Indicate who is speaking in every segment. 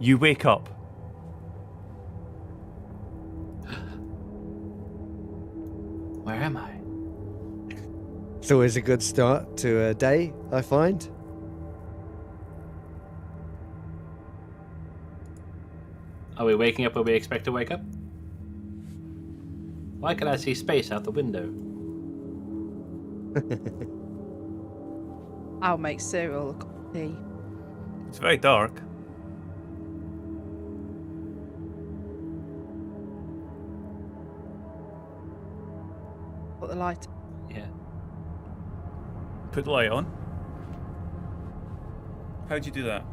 Speaker 1: You wake up.
Speaker 2: Where am I?
Speaker 3: It's always a good start to a day, I find.
Speaker 2: Are we waking up where we expect to wake up? Why can I see space out the window?
Speaker 4: I'll make cereal a cup of tea.
Speaker 1: It's very dark.
Speaker 4: Put the light.
Speaker 2: Yeah.
Speaker 1: Put the light on. How'd you do that?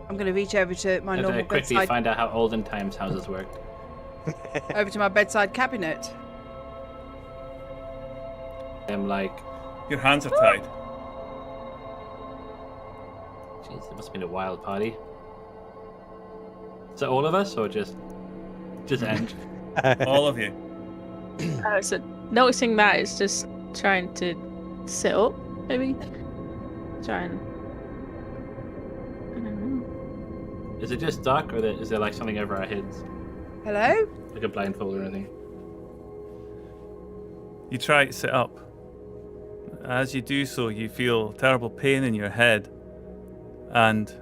Speaker 4: I'm going to reach over to my
Speaker 2: I'm
Speaker 4: normal
Speaker 2: gonna quickly
Speaker 4: bedside,
Speaker 2: find out how olden times houses work.
Speaker 4: over to my bedside cabinet.
Speaker 2: I'm like,
Speaker 1: Your hands are tied.
Speaker 2: jeez, it must have been a wild party. Is it all of us or just Ange?
Speaker 1: All of you.
Speaker 5: So noticing that, it's just trying to sit up, maybe. Try and. I don't know.
Speaker 2: Is it just dark or is there like something over our heads?
Speaker 4: Hello?
Speaker 2: Like a blindfold or anything?
Speaker 1: You try to sit up. As you do so, you feel terrible pain in your head, and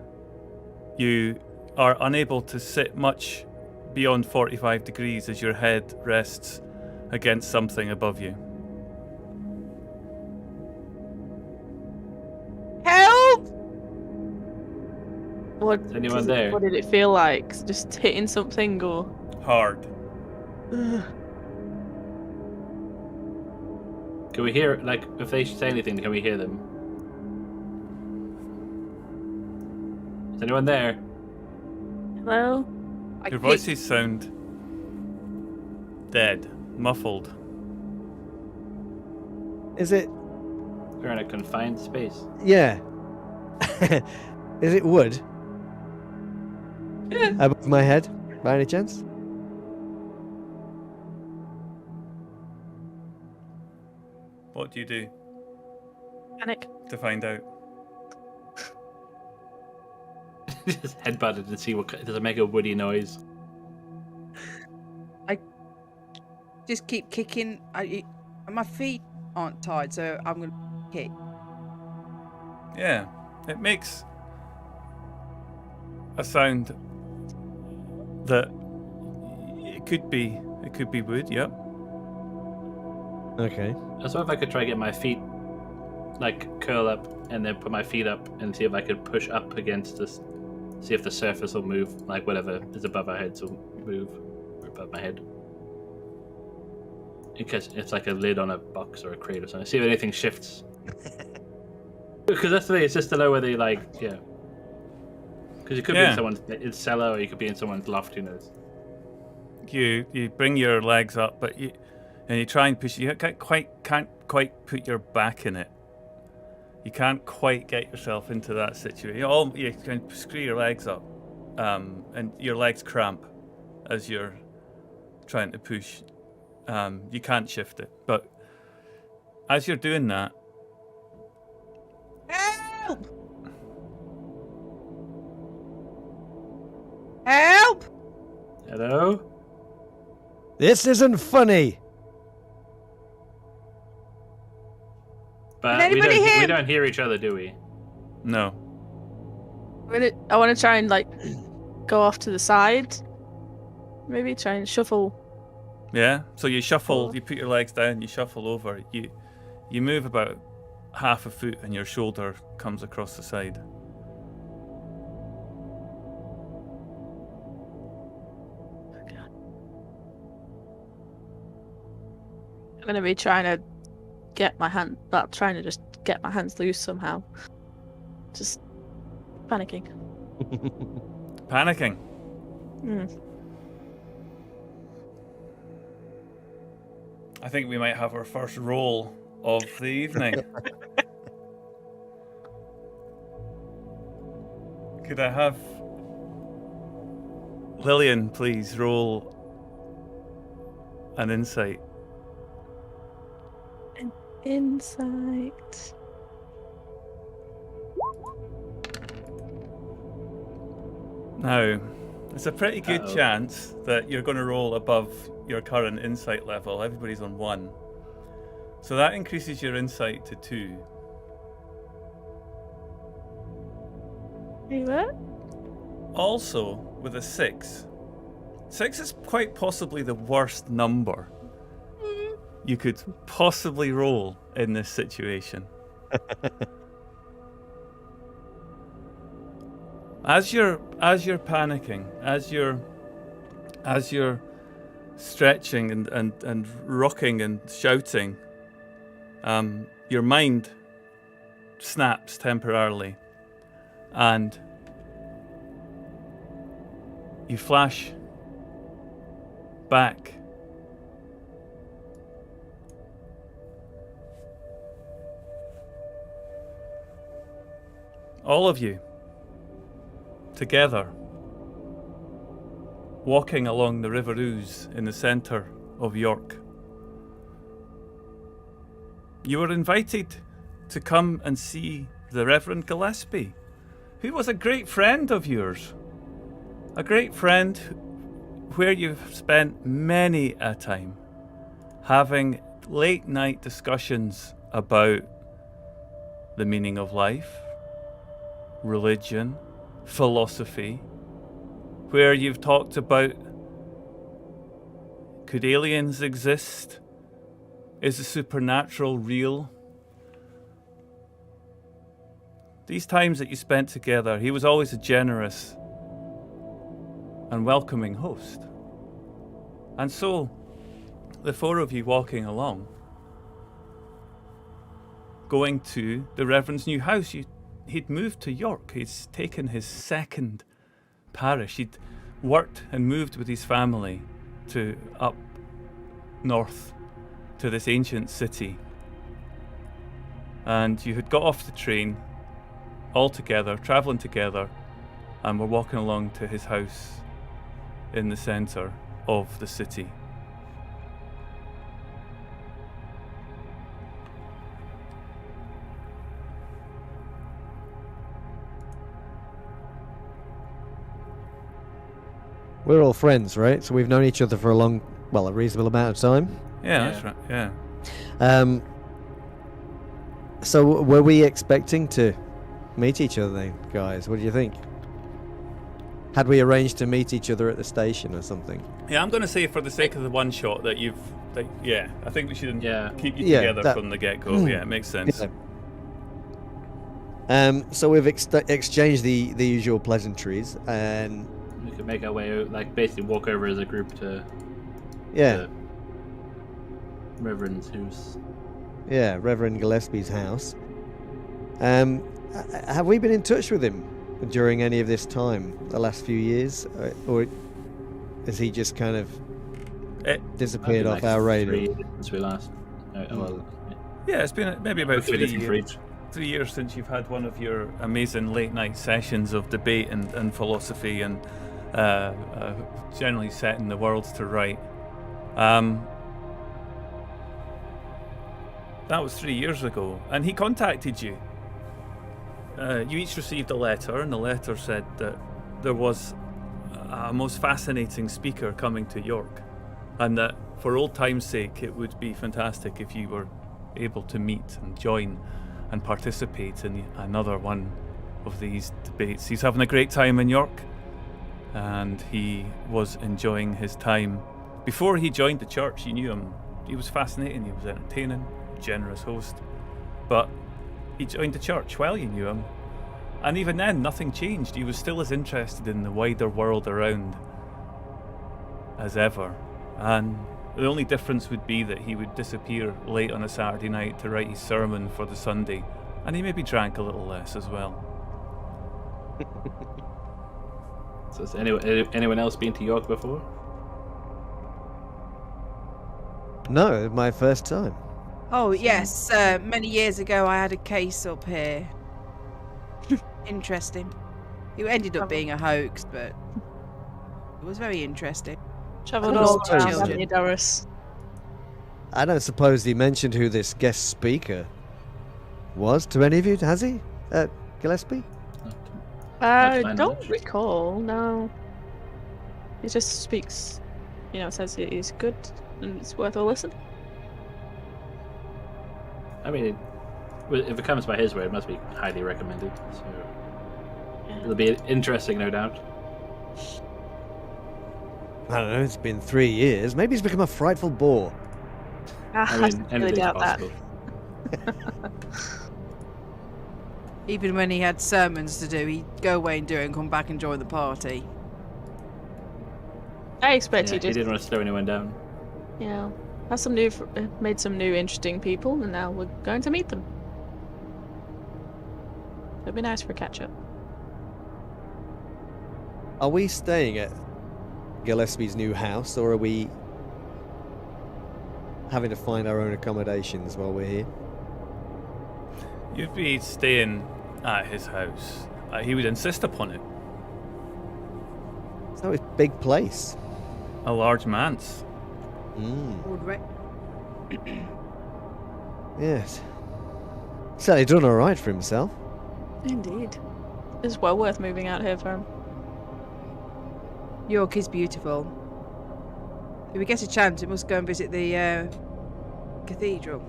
Speaker 1: you are unable to sit much beyond 45 degrees as your head rests against something above you.
Speaker 4: Help!
Speaker 5: What,
Speaker 2: Is anyone there?
Speaker 5: What did it feel like? Just hitting something or.
Speaker 1: Hard.
Speaker 2: Can we hear, like, if they say anything, can we hear them? Is anyone there?
Speaker 5: Hello?
Speaker 4: I
Speaker 1: Your
Speaker 4: kicked-
Speaker 1: voices sound dead, muffled.
Speaker 3: Is it?
Speaker 2: We're in a confined space.
Speaker 3: Yeah. Is it wood?
Speaker 2: Yeah.
Speaker 3: Above my head, by any chance?
Speaker 1: What do you do
Speaker 5: Panic.
Speaker 1: to find out?
Speaker 2: Just headbutted and see what does it make a woody noise.
Speaker 4: Just keep kicking. My feet aren't tied, so I'm going to kick.
Speaker 1: Yeah, it makes a sound that it could be wood. Yep.
Speaker 3: Okay.
Speaker 2: I was wondering if I could try to get my feet, like, curl up and then put my feet up and see if I could push up against this, see if the surface will move, like whatever is above our heads will move, or above my head. Because it's like a lid on a box or a crate or something. See if anything shifts. Because that's the thing, it's just to know whether you like, yeah. Because you could be in someone's cellar or you could be in someone's loft, who knows.
Speaker 1: You bring your legs up, but you try and push. You can't quite put your back in it. You can't quite get yourself into that situation. You can screw your legs up, and your legs cramp as you're trying to push. You can't shift it, but as you're doing that,
Speaker 4: Help! Help!
Speaker 2: Hello?
Speaker 3: This isn't funny.
Speaker 2: But
Speaker 4: Can
Speaker 2: we
Speaker 4: anybody hear me?
Speaker 2: don't hear each other, do we?
Speaker 1: no.
Speaker 5: I want to try and, like, go off to the side. Maybe try and shuffle.
Speaker 1: Yeah. So you shuffle. You put your legs down. You shuffle over. You move about half a foot, and your shoulder comes across the side.
Speaker 5: I'm going to be trying to just get my hands loose somehow. Just panicking.
Speaker 1: Panicking. I think we might have our first roll of the evening. Could I have Lillian please roll an insight?
Speaker 5: Insight.
Speaker 1: Now, there's a pretty good
Speaker 2: Uh-oh.
Speaker 1: chance that you're going to roll above your current insight level. Everybody's on 1. So that increases your insight to 2.
Speaker 5: Hey, what?
Speaker 1: Also, with a 6. 6 is quite possibly the worst number you could possibly roll in this situation. As you're panicking, as you're stretching and rocking and shouting, your mind snaps temporarily, and you flash back. All of you together, walking along the River Ouse in the centre of York. You were invited to come and see the Reverend Gillespie, who was a great friend of yours. A great friend where you've spent many a time having late night discussions about the meaning of life, religion, philosophy, where you've talked about, could aliens exist? Is the supernatural real? These times that you spent together, he was always a generous and welcoming host. And so, the 4 of you walking along, going to the Reverend's new house. He'd moved to York. He's taken his 2nd parish. He'd worked and moved with his family to up north to this ancient city. And you had got off the train all together, travelling together, and were walking along to his house in the centre of the city.
Speaker 3: We're all friends, right? So we've known each other for a reasonable amount of time.
Speaker 1: Yeah, that's right, yeah.
Speaker 3: So were we expecting to meet each other then, guys? What do you think? Had we arranged to meet each other at the station or something?
Speaker 1: Yeah, I'm going to say for the sake of the one shot that I think we should keep you
Speaker 3: Yeah,
Speaker 1: together from the get-go. Yeah, it makes sense.
Speaker 3: Yeah. So we've exchanged the usual pleasantries, and
Speaker 2: We could make our way out, like basically walk over as a group to
Speaker 3: yeah,
Speaker 2: Reverend's house.
Speaker 3: yeah, Reverend Gillespie's house. Have we been in touch with him during any of this time, the last few years, or has he just kind of disappeared off our radar?
Speaker 2: 3 years since we last.
Speaker 1: Yeah, it's been maybe about 3
Speaker 2: listen for
Speaker 1: years.
Speaker 2: each.
Speaker 1: 3 years since you've had one of your amazing late night sessions of debate and philosophy and generally setting the world to right. That was 3 years ago, and he contacted you. You each received a letter, and the letter said that there was a most fascinating speaker coming to York, and that for old time's sake it would be fantastic if you were able to meet and join and participate in another one of these debates. He's having a great time in York, and he was enjoying his time. Before he joined the church, you knew him. He was fascinating, he was entertaining, generous host. But he joined the church while you knew him, and even then nothing changed. He was still as interested in the wider world around as ever, and the only difference would be that he would disappear late on a Saturday night to write his sermon for the Sunday, and he maybe drank a little less as well.
Speaker 2: So has anyone else been to York before?
Speaker 3: No, my first time.
Speaker 4: Oh, yes. Many years ago, I had a case up here. Interesting. It ended up being a hoax, but it was very interesting.
Speaker 5: Travelled
Speaker 3: Cool.
Speaker 5: all around,
Speaker 3: Children.
Speaker 5: haven't you, Doris?
Speaker 3: I don't suppose he mentioned who this guest speaker was to any of you, has he? Gillespie?
Speaker 2: That's my
Speaker 5: Don't
Speaker 2: knowledge.
Speaker 5: recall. No. He just speaks. Says it is good and it's worth a listen.
Speaker 2: I mean, if it comes by his word, it must be highly recommended. So it'll be interesting, no doubt.
Speaker 3: I don't know, it's been 3 years. Maybe he's become a frightful bore.
Speaker 2: I
Speaker 5: I
Speaker 2: mean,
Speaker 5: really
Speaker 2: anything's
Speaker 5: doubt
Speaker 2: possible.
Speaker 4: Even when he had sermons to do, he'd go away and do it and come back and join the party.
Speaker 5: I expect
Speaker 2: Yeah,
Speaker 5: he
Speaker 2: he
Speaker 5: just,
Speaker 2: didn't want to slow anyone down.
Speaker 5: has some new, made some new interesting people, and now we're going to meet them. It'd be nice for a catch up.
Speaker 3: Are we staying at Gillespie's new house, or are we having to find our own accommodations while we're here?
Speaker 1: You'd be staying at his house. He would insist upon it.
Speaker 3: So it's a big place.
Speaker 1: A large manse.
Speaker 4: Old Re-
Speaker 3: Yes. Certainly done all right for himself.
Speaker 5: Indeed. It's well worth moving out here for him.
Speaker 4: York is beautiful. If we get a chance, we must go and visit the cathedral.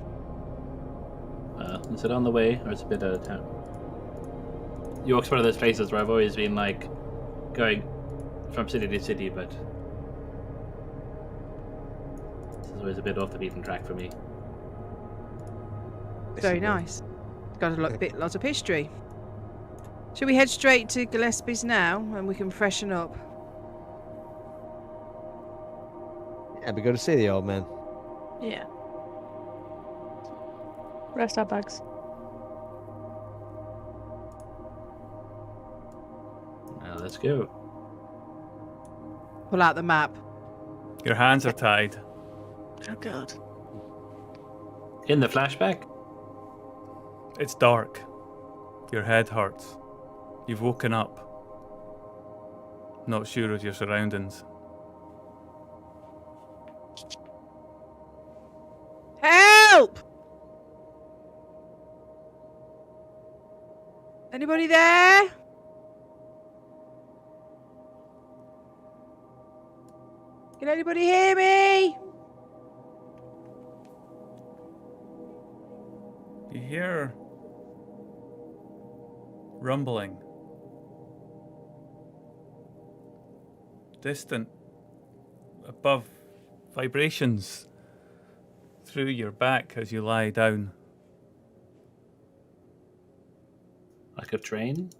Speaker 2: Is it on the way, or is it a bit out of town? York's one of those places where I've always been like going from city to city, but this is always a bit off the beaten track for me.
Speaker 4: Very nice. It's got lots of history. Should we head straight to Gillespie's now, and we can freshen up?
Speaker 3: Yeah, we got to see the old man.
Speaker 5: Yeah. Rest our bags.
Speaker 2: Now let's go.
Speaker 4: Pull out the map.
Speaker 1: Your hands are tied.
Speaker 5: Oh god.
Speaker 2: In the flashback?
Speaker 1: It's dark. Your head hurts. You've woken up. Not sure of your surroundings.
Speaker 4: Help! Anybody there? Can anybody hear me?
Speaker 1: You hear rumbling. Distant. Above. Vibrations through your back as you lie down.
Speaker 2: Like a train?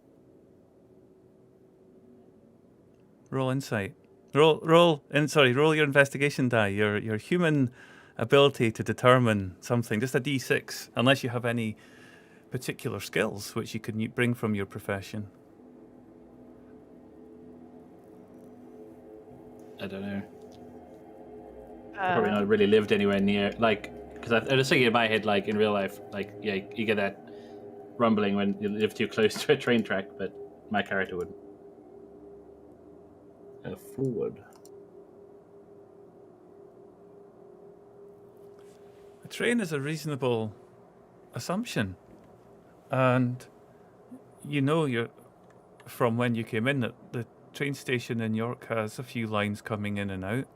Speaker 1: Roll insight. Roll your investigation die. Your human ability to determine something. Just a D6, unless you have any particular skills which you can bring from your profession.
Speaker 2: I don't know. I've probably not really lived anywhere near, like, because I was thinking in my head, like in real life, like, yeah, you get that rumbling when you live too close to a train track, but my character wouldn't. Forward.
Speaker 1: A train is a reasonable assumption, and you're from when you came in that the train station in York has a few lines coming in and out.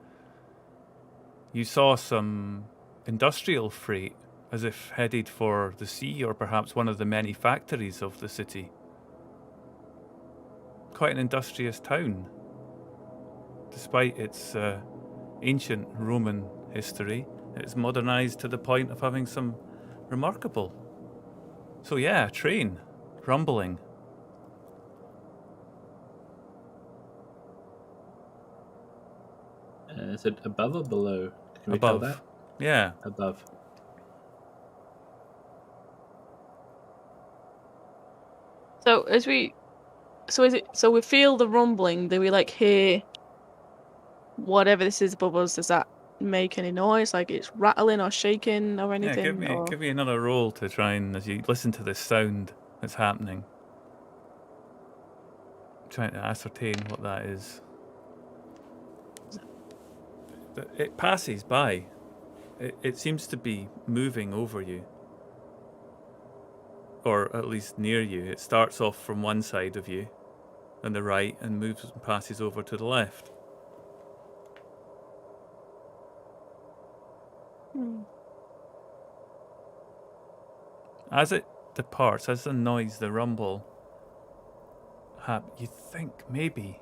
Speaker 1: You saw some industrial freight as if headed for the sea or perhaps one of the many factories of the city. Quite an industrious town, despite its ancient Roman history. It's modernized to the point of having some remarkable. So yeah, train, rumbling.
Speaker 2: Is it above or below? Can we tell
Speaker 1: Above.
Speaker 2: that?
Speaker 1: Yeah.
Speaker 2: Above.
Speaker 5: So we feel the rumbling, do we like hear whatever this is above us? Does that make any noise? Like it's rattling or shaking or anything?
Speaker 1: Yeah, give me another roll to try and, as you listen to this sound that's happening, trying to ascertain what that is. It passes by. It seems to be moving over you. Or at least near you. It starts off from one side of you and the right, and moves and passes over to the left. As it departs, as the noise, the rumble, you think maybe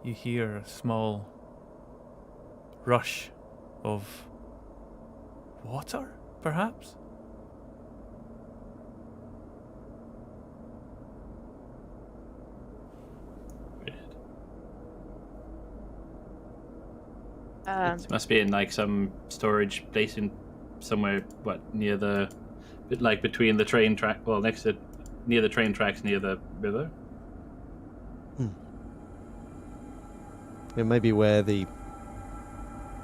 Speaker 1: you hear a small rush of water, perhaps?
Speaker 2: It must be in like some storage place in somewhere, near the, like between the train track, well, near the train tracks near the river.
Speaker 3: It may be where the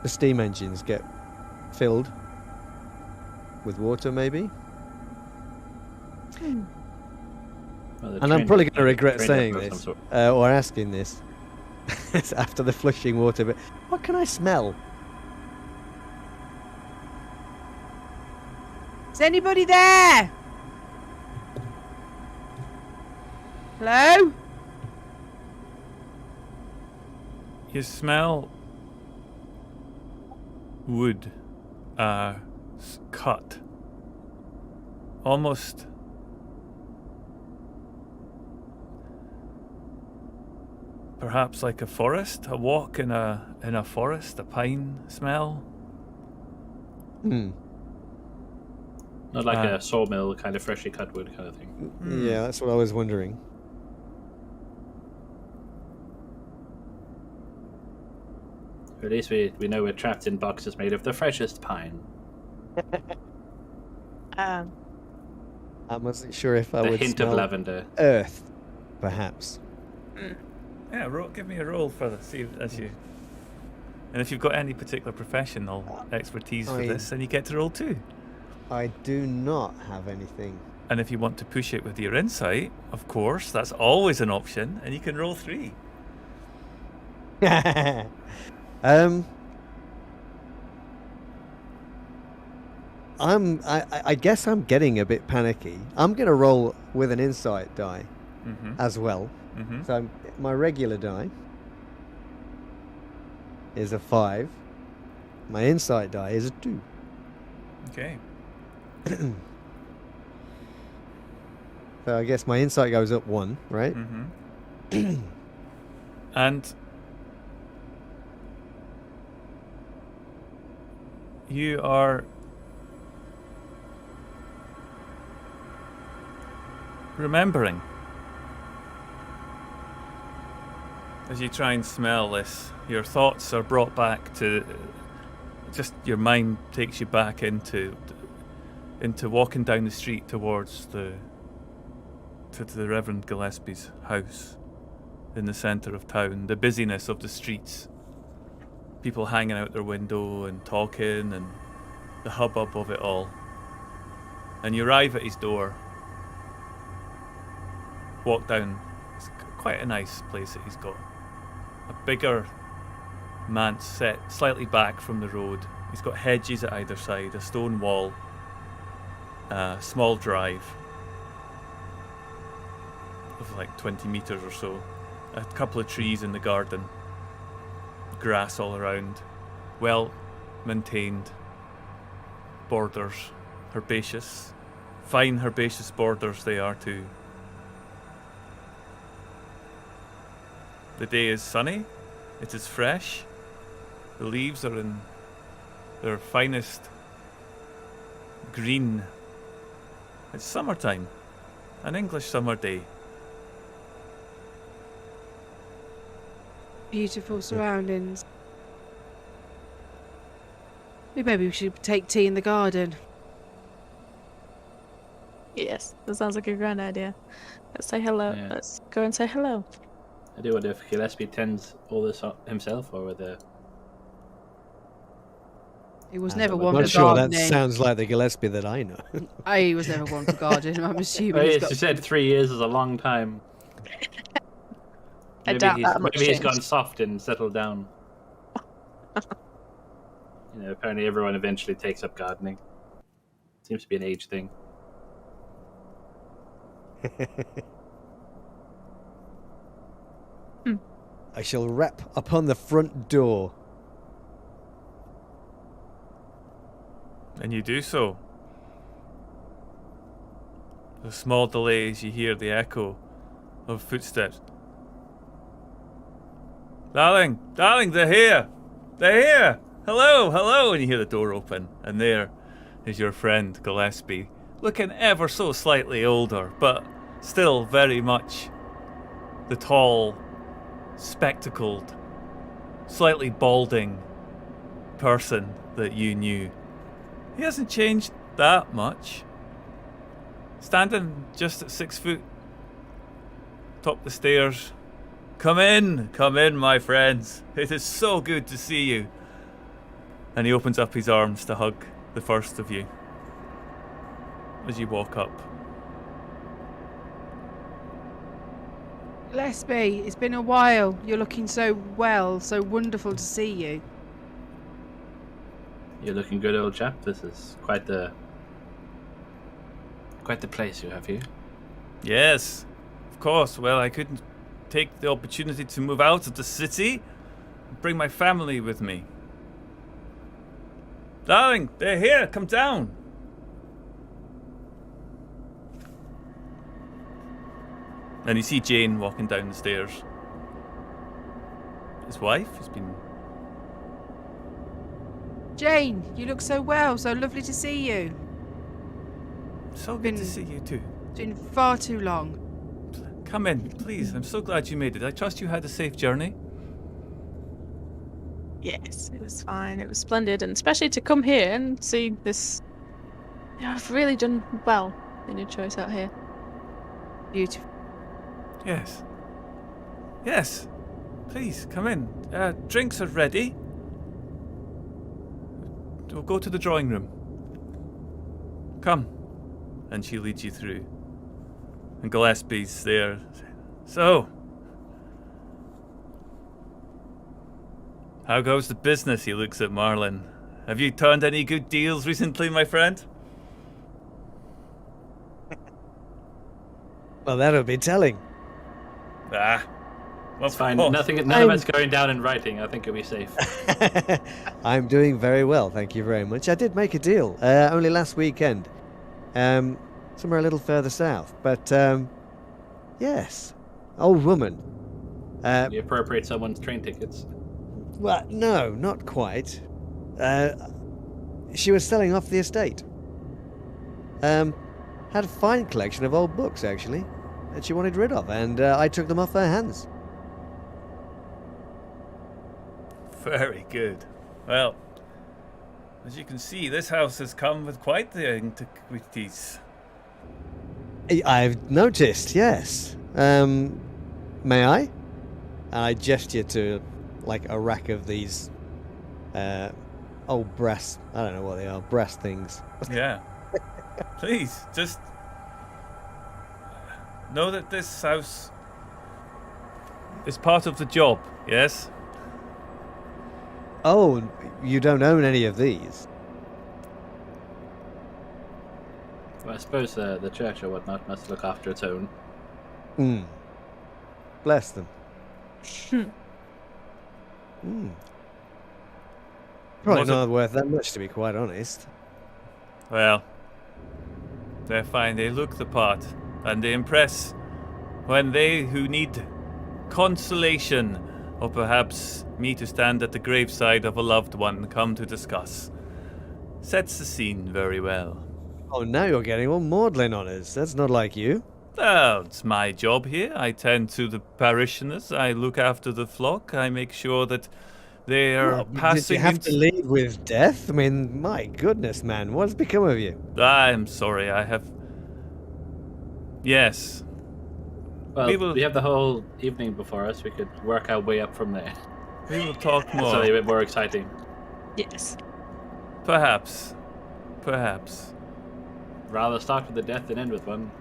Speaker 3: steam engines get filled with water, maybe.
Speaker 2: Well,
Speaker 3: And I'm probably going to regret
Speaker 2: train
Speaker 3: saying
Speaker 2: depot of
Speaker 3: this
Speaker 2: some sort.
Speaker 3: or asking this after the flushing water, but what can I smell?
Speaker 4: Is anybody there? Hello?
Speaker 1: You smell wood cut. Almost perhaps like a forest, a walk in a forest, a pine smell.
Speaker 2: Not like a sawmill kind of freshly cut wood kind of thing.
Speaker 3: Yeah, that's what I was wondering.
Speaker 2: At least we know we're trapped in boxes made of the freshest pine.
Speaker 3: I wasn't sure if I
Speaker 2: The
Speaker 3: would
Speaker 2: hint
Speaker 3: smell
Speaker 2: of lavender.
Speaker 3: earth, perhaps.
Speaker 1: Yeah, give me a roll for the see as you. And if you've got any particular professional expertise for this, then you get to roll 2.
Speaker 3: I do not have anything.
Speaker 1: And if you want to push it with your insight, of course, that's always an option, and you can roll 3.
Speaker 3: I guess I'm getting a bit panicky. I'm gonna roll with an insight die as well. So my regular die is a 5. My insight die is a 2.
Speaker 1: Okay.
Speaker 3: So I guess my insight goes up 1, right?
Speaker 1: And you are remembering as you try and smell this. Your thoughts are brought back to just your mind takes you back into walking down the street towards the Reverend Gillespie's house in the centre of town. The busyness of the streets, people hanging out their window and talking, and the hubbub of it all. And you arrive at his door, walk down. It's quite a nice place that he's got. A bigger manse set slightly back from the road. He's got hedges at either side, a stone wall, a small drive of like 20 metres or so, a couple of trees in the garden, grass all around, well maintained borders, herbaceous, fine herbaceous borders they are too. The day is sunny, it is fresh, the leaves are in their finest green. It's summertime, an English summer day.
Speaker 4: Beautiful surroundings. Maybe we should take tea in the garden.
Speaker 5: Yes, that sounds like a grand idea. Let's say hello.
Speaker 2: Yeah.
Speaker 5: Let's go and say hello.
Speaker 2: I do wonder if Gillespie tends all this himself, or whether...
Speaker 4: He was
Speaker 2: I'm
Speaker 4: never
Speaker 2: not
Speaker 4: one
Speaker 3: Not
Speaker 4: for
Speaker 3: sure that
Speaker 4: gardening.
Speaker 3: sounds like the Gillespie that I know.
Speaker 4: He was never one for gardening. I'm assuming
Speaker 2: Well,
Speaker 4: he's
Speaker 2: yes,
Speaker 4: got...
Speaker 2: you said 3 years is a long time.
Speaker 5: I doubt that much
Speaker 2: Maybe he's
Speaker 5: changed.
Speaker 2: gone soft and settled down. Apparently everyone eventually takes up gardening. Seems to be an age thing.
Speaker 3: I shall rap upon the front door.
Speaker 1: And you do so. With a small delay as you hear the echo of footsteps. Darling, they're here! They're here! Hello! And you hear the door open, and there is your friend Gillespie, looking ever so slightly older, but still very much the tall, spectacled, slightly balding person that you knew. He hasn't changed that much. Standing just at 6 foot, top the stairs. Come in, my friends. It is so good to see you. And he opens up his arms to hug the first of you as you walk up.
Speaker 4: Gillespie, it's been a while. You're looking so well, so wonderful to see you.
Speaker 2: You're looking good, old chap. This is quite the place you have here.
Speaker 1: Yes, of course. Well, I couldn't take the opportunity to move out of the city and bring my family with me. Darling, they're here. Come down. And you see Jane walking down the stairs. His wife has been...
Speaker 4: Jane, you look so well, so lovely to see you.
Speaker 1: So good to see you too.
Speaker 4: It's been far too long.
Speaker 1: Come in, please. I'm so glad you made it. I trust you had a safe journey.
Speaker 5: Yes, it was fine. It was splendid, and especially to come here and see this. I've really done well in your choice out here.
Speaker 4: Beautiful.
Speaker 1: Yes. Yes. Please, come in. Drinks are ready. We'll go to the drawing room. Come. And she leads you through. And Gillespie's there. So, how goes the business? He looks at Marlon. Have you turned any good deals recently, my friend?
Speaker 3: Well, that'll be telling.
Speaker 1: Well,
Speaker 2: It's fine.
Speaker 1: course.
Speaker 2: None of it's going down in writing. I think it'll be safe.
Speaker 3: I'm doing very well, thank you very much. I did make a deal only last weekend, somewhere a little further south. But yes, old woman.
Speaker 2: You appropriate someone's train tickets.
Speaker 3: Well, no, not quite. She was selling off the estate. Had a fine collection of old books, actually, that she wanted rid of, and I took them off her hands.
Speaker 1: Very good. Well, as you can see, this house has come with quite the antiquities.
Speaker 3: I've noticed, yes. May I? And I gesture to, like, a rack of these old brass, I don't know what they are, brass things.
Speaker 1: Yeah. Please, just know that this house is part of the job, yes?
Speaker 3: Oh, you don't own any of these?
Speaker 2: Well, I suppose the church or whatnot must look after its own.
Speaker 3: Bless them. Probably not worth that much, to be quite honest.
Speaker 1: Well, they're fine. They look the part, and they impress when they who need consolation, or perhaps me to stand at the graveside of a loved one, come to discuss. Sets the scene very well.
Speaker 3: Oh, now you're getting all maudlin on us. That's not like you.
Speaker 1: Oh, it's my job here. I tend to the parishioners. I look after the flock. I make sure that they are
Speaker 3: Well,
Speaker 1: passing.
Speaker 3: Did you have to leave with death? I mean, my goodness, man. What's become of you?
Speaker 1: I'm sorry. I have. Yes.
Speaker 2: Well, we have the whole evening before us. We could work our way up from there.
Speaker 1: We will talk more.
Speaker 2: Something a bit more exciting.
Speaker 5: Yes.
Speaker 1: Perhaps. Perhaps.
Speaker 2: Rather start with a death than end with one.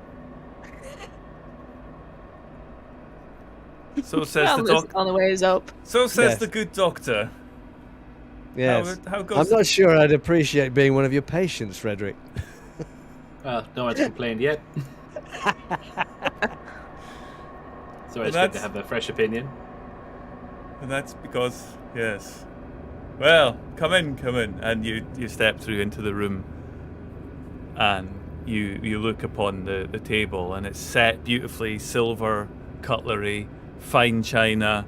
Speaker 1: So says
Speaker 5: Well,
Speaker 1: the doctor.
Speaker 5: on the way is up.
Speaker 1: So says
Speaker 3: Yes.
Speaker 1: the good doctor.
Speaker 3: Yes.
Speaker 1: How goes
Speaker 3: I'm
Speaker 1: the-
Speaker 3: not sure I'd appreciate being one of your patients, Frederick.
Speaker 2: Well, no one's complained yet. So it's good to
Speaker 1: that's-
Speaker 2: have a fresh opinion.
Speaker 1: And that's because, yes. Well, come in. And you step through into the room, and you look upon the table, and it's set beautifully, silver cutlery, fine china,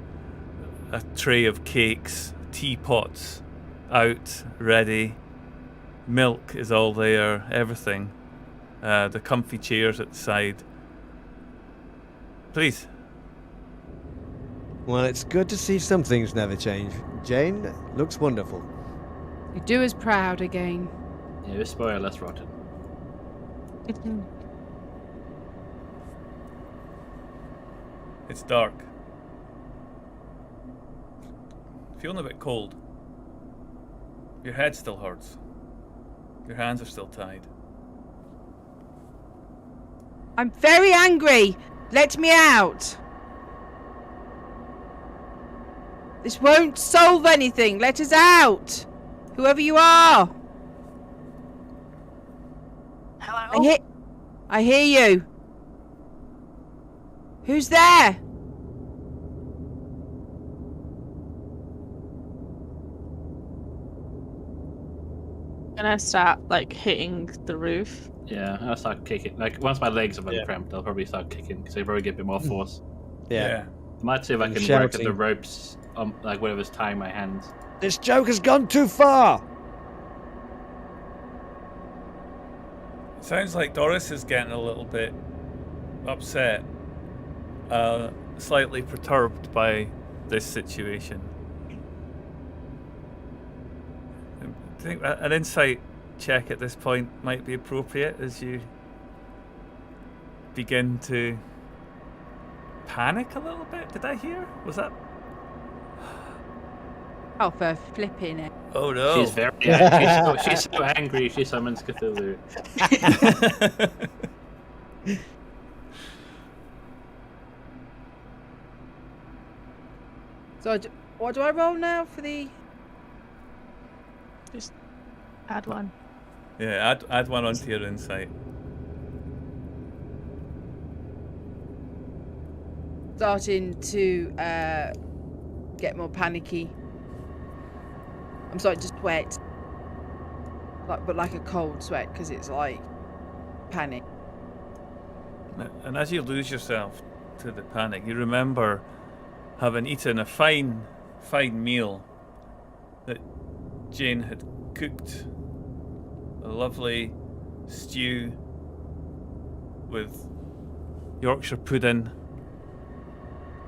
Speaker 1: a tray of cakes, teapots out, ready. Milk is all there, everything. The comfy chairs at the side. Please.
Speaker 3: Well, it's good to see some things never change. Jane looks wonderful.
Speaker 4: You do us proud again.
Speaker 2: Yeah, this spoil less rotten.
Speaker 1: It's dark. Feeling a bit cold. Your head still hurts. Your hands are still tied.
Speaker 4: I'm very angry. Let me out. This won't solve anything. Let us out. Whoever you are.
Speaker 5: Hello?
Speaker 4: I hear you. Who's there?
Speaker 5: Can I start like hitting the roof?
Speaker 2: Yeah, I'll start kicking. Like, once my legs have uncramped, I'll probably start kicking, because they probably get a bit more force.
Speaker 3: Yeah.
Speaker 2: I might see if I can work at the ropes, like whatever's tying my hands.
Speaker 3: This joke has gone too far.
Speaker 1: Sounds like Doris is getting a little bit upset, slightly perturbed by this situation. I think an insight check at this point might be appropriate as you begin to panic a little bit. Did I hear? Was that?
Speaker 4: Oh, for flipping it.
Speaker 1: Oh no!
Speaker 2: She's very angry. She's so angry. She summons Cthulhu.
Speaker 4: So, what do I roll now for the...
Speaker 5: Just add one.
Speaker 1: Yeah, add one onto your insight.
Speaker 4: Starting to get more panicky. I'm starting to sweat. But like a cold sweat, because it's like panic.
Speaker 1: And as you lose yourself to the panic, you remember having eaten a fine meal that Jane had cooked. A lovely stew with Yorkshire pudding,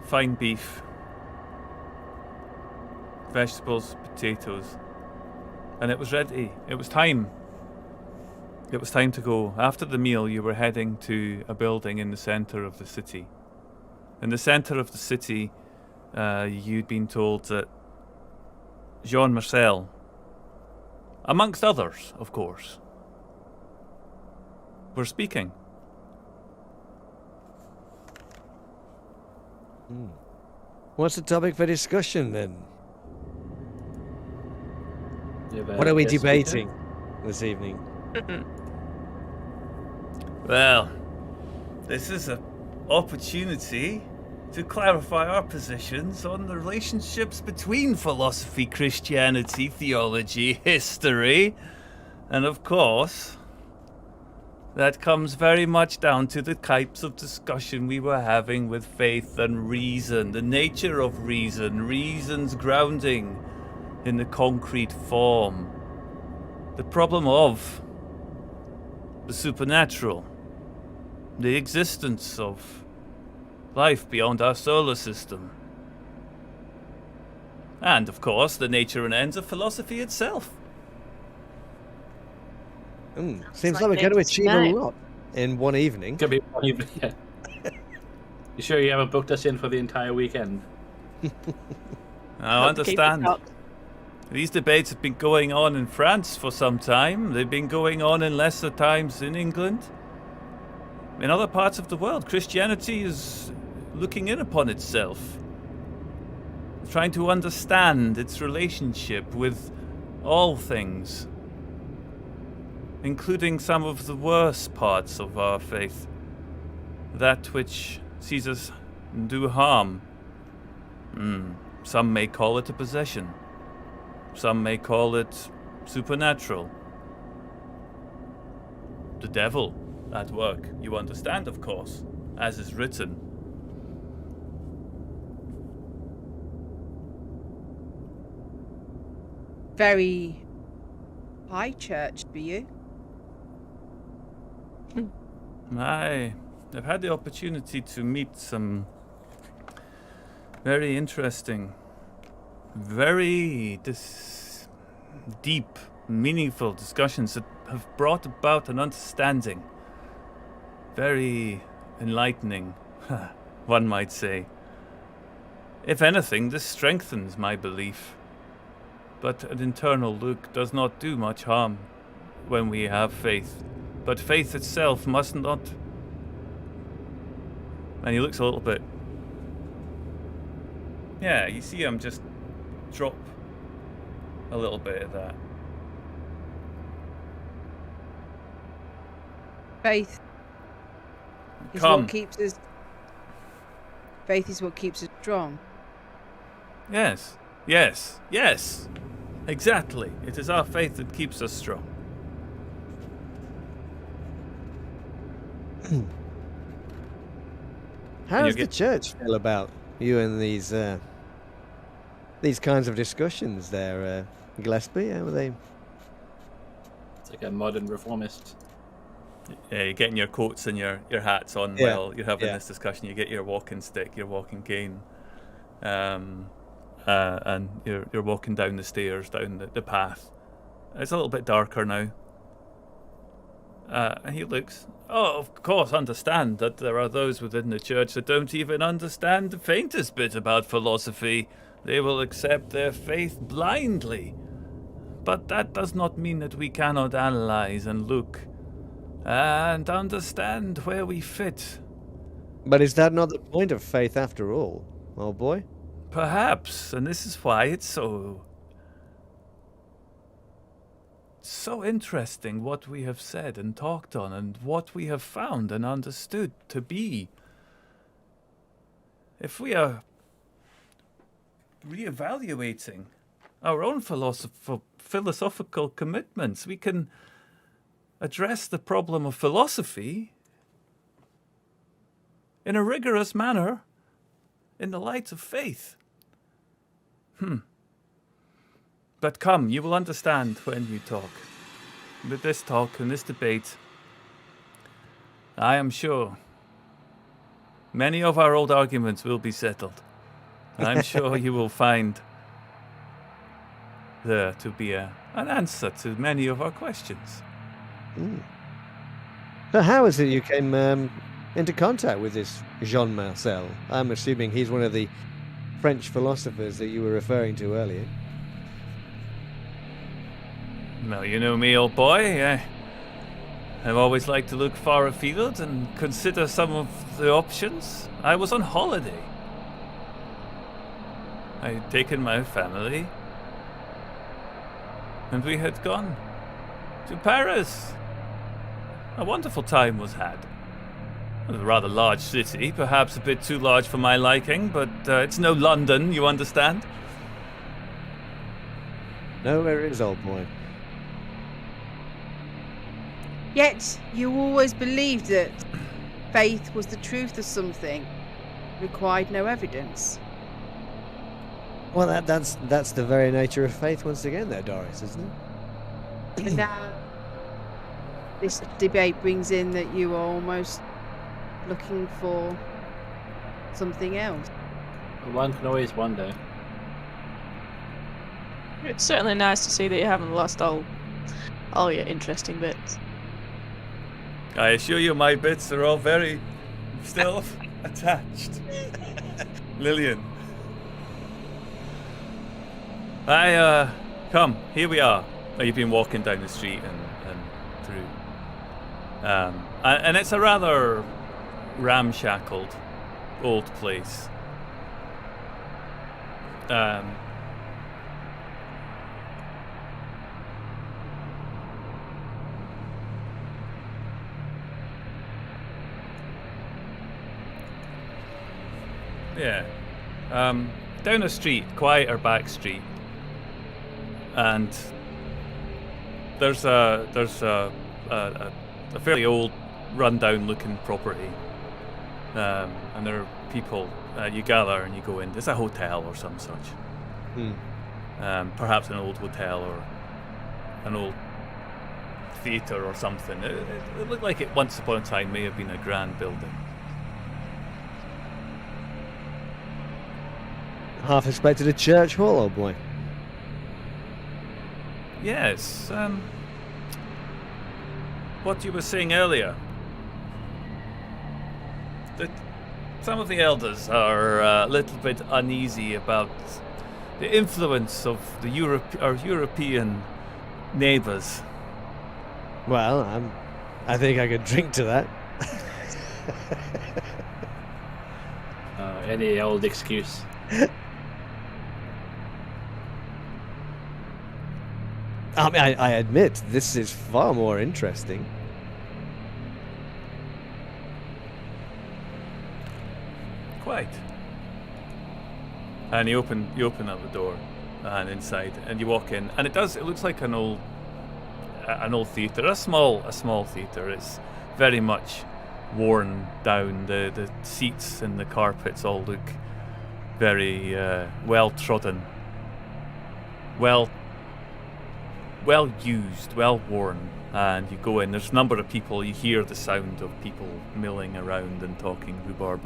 Speaker 1: fine beef, vegetables, potatoes, and it was ready. It was time. It was time to go. After the meal, you were heading to a building in the centre of the city. In the centre of the city, you'd been told that Jean Marcel, amongst others, of course, were speaking.
Speaker 3: What's the topic for discussion then? What
Speaker 2: What
Speaker 3: are we debating this evening?
Speaker 1: Well, this is an opportunity to clarify our positions on the relationships between philosophy, Christianity, theology, history, and of course, that comes very much down to the types of discussion we were having with faith and reason, the nature of reason, reason's grounding in the concrete form, the problem of the supernatural, the existence of life beyond our solar system, and of course the nature and ends of philosophy itself.
Speaker 3: Seems
Speaker 5: like
Speaker 3: like we're going to
Speaker 5: David's
Speaker 3: achieve
Speaker 5: name.
Speaker 3: a lot in one evening.
Speaker 2: Could be one evening, yeah. You sure you haven't booked us in for the entire weekend?
Speaker 1: I
Speaker 5: Hope to keep it
Speaker 1: understand.
Speaker 5: up.
Speaker 1: These debates have been going on in France for some time. They've been going on in lesser times in England. In other parts of the world, Christianity is looking in upon itself, trying to understand its relationship with all things, including some of the worst parts of our faith, that which sees us do harm. Some may call it a possession. Some may call it supernatural. The devil at work, you understand, of course, as is written.
Speaker 4: Very high church for you.
Speaker 1: I've had the opportunity to meet some very interesting, very deep, meaningful discussions that have brought about an understanding. Very enlightening, one might say. If anything, this strengthens my belief. But an internal look does not do much harm when we have faith. But faith itself must not... And he looks a little bit... Yeah, you see him just drop a little bit of that.
Speaker 4: Faith is
Speaker 1: Come.
Speaker 4: what keeps us. Faith is what keeps us strong.
Speaker 1: Yes, yes, yes. Exactly. It is our faith that keeps us strong.
Speaker 3: How does the church feel about you and these kinds of discussions there, Gillespie? How are they?
Speaker 2: It's like a modern reformist.
Speaker 1: Yeah, you're getting your coats and your hats on while you're having this discussion. You get your walking stick, your walking cane, and you're walking down the stairs, down the path. It's a little bit darker now. And he looks, of course, understand that there are those within the church that don't even understand the faintest bit about philosophy. They will accept their faith blindly. But that does not mean that we cannot analyze and look and understand where we fit.
Speaker 3: But is that not the point of faith after all, old boy?
Speaker 1: Perhaps, and this is why it's so interesting what we have said and talked on and what we have found and understood to be. If we are reevaluating our own philosophical commitments, we can address the problem of philosophy in a rigorous manner in the light of faith. But come, you will understand when you talk. With this talk and this debate, I am sure many of our old arguments will be settled. I'm sure you will find there to be an answer to many of our questions.
Speaker 3: So how is it you came into contact with this Jean Marcel? I'm assuming he's one of the French philosophers that you were referring to earlier.
Speaker 1: Well, you know me, old boy. I've always liked to look far afield and consider some of the options. I was on holiday. I had taken my family, and we had gone to Paris. A wonderful time was had. It was a rather large city, perhaps a bit too large for my liking, but it's no London, you understand?
Speaker 3: Nowhere is, old boy.
Speaker 4: Yet you always believed that faith was the truth of something, required no evidence.
Speaker 3: Well, that's the very nature of faith once again there, Doris, isn't it?
Speaker 4: And now this debate brings in that you are almost looking for something else.
Speaker 2: One can always wonder.
Speaker 5: It's certainly nice to see that you haven't lost all your interesting bits.
Speaker 1: I assure you my bits are all very still attached. Lillian. Come, here we are. You've been walking down the street and through. And it's a rather ramshackled old place. Yeah. down a street, quieter back street, and there's a fairly old, run-down-looking property, and there are people. You gather and you go in. There's a hotel or some such. Perhaps an old hotel or an old theatre or something. It looked like it once upon a time may have been a grand building.
Speaker 3: Half expected a church hall, old boy.
Speaker 1: Yes. What you were saying earlier. That some of the elders are a little bit uneasy about the influence of our European neighbours.
Speaker 3: Well, I think I could drink to that.
Speaker 2: Any old excuse.
Speaker 3: I mean, I admit, this is far more interesting.
Speaker 1: Quite. And you open up the door, and inside, and you walk in, and it looks like an old theatre, a small theatre. It's very much worn down. The seats and the carpets all look very well trodden, well used, well worn. And you go in, there's a number of people, you hear the sound of people milling around and talking rhubarb.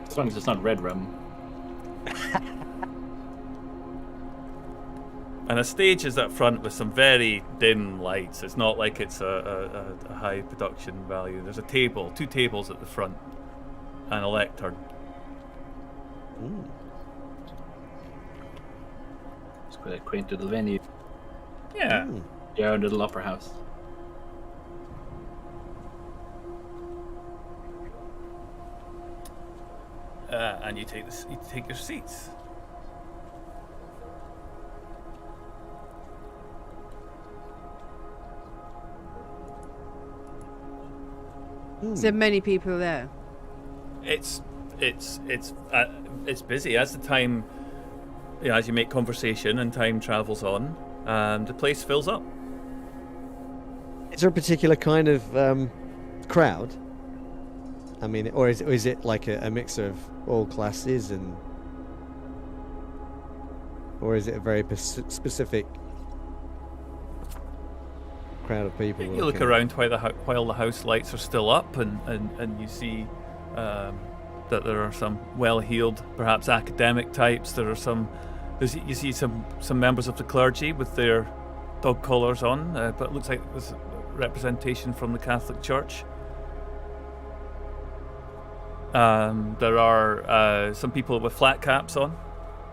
Speaker 2: As long as it's not red rum.
Speaker 1: And a stage is up front with some very dim lights. It's not like it's a high production value. There's two tables at the front, and a lectern.
Speaker 3: Ooh.
Speaker 2: It's quite a quaint little venue.
Speaker 1: Yeah.
Speaker 3: Ooh.
Speaker 2: Your own little opera house.
Speaker 1: And you take your seats.
Speaker 4: Is there many people there?
Speaker 1: It's busy as the time, as you make conversation and time travels on, the place fills up.
Speaker 3: Is there a particular kind of crowd? I mean, or is it like a mix of all classes, or is it a very specific crowd of people?
Speaker 1: You look around while the house lights are still up, and you see that there are some well-heeled, perhaps academic types. You see some members of the clergy with their dog collars on, but it looks like it was representation from the Catholic Church. There are some people with flat caps on,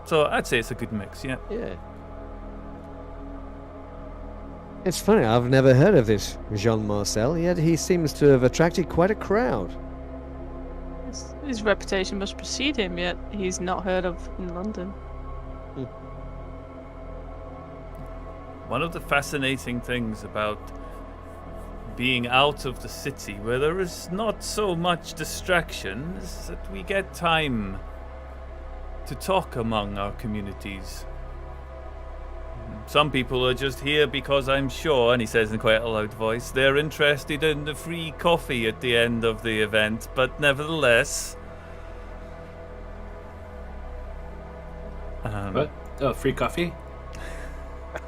Speaker 1: so I'd say it's a good mix. Yeah.
Speaker 3: Yeah. It's funny, I've never heard of this Jean Marcel, yet he seems to have attracted quite a crowd.
Speaker 5: His reputation must precede him, yet he's not heard of in London.
Speaker 1: One of the fascinating things about being out of the city, where there is not so much distraction, is that we get time to talk among our communities. Some people are just here because I'm sure, and he says in quite a loud voice, they're interested in the free coffee at the end of the event, but nevertheless...
Speaker 2: What? Oh, free coffee?
Speaker 4: I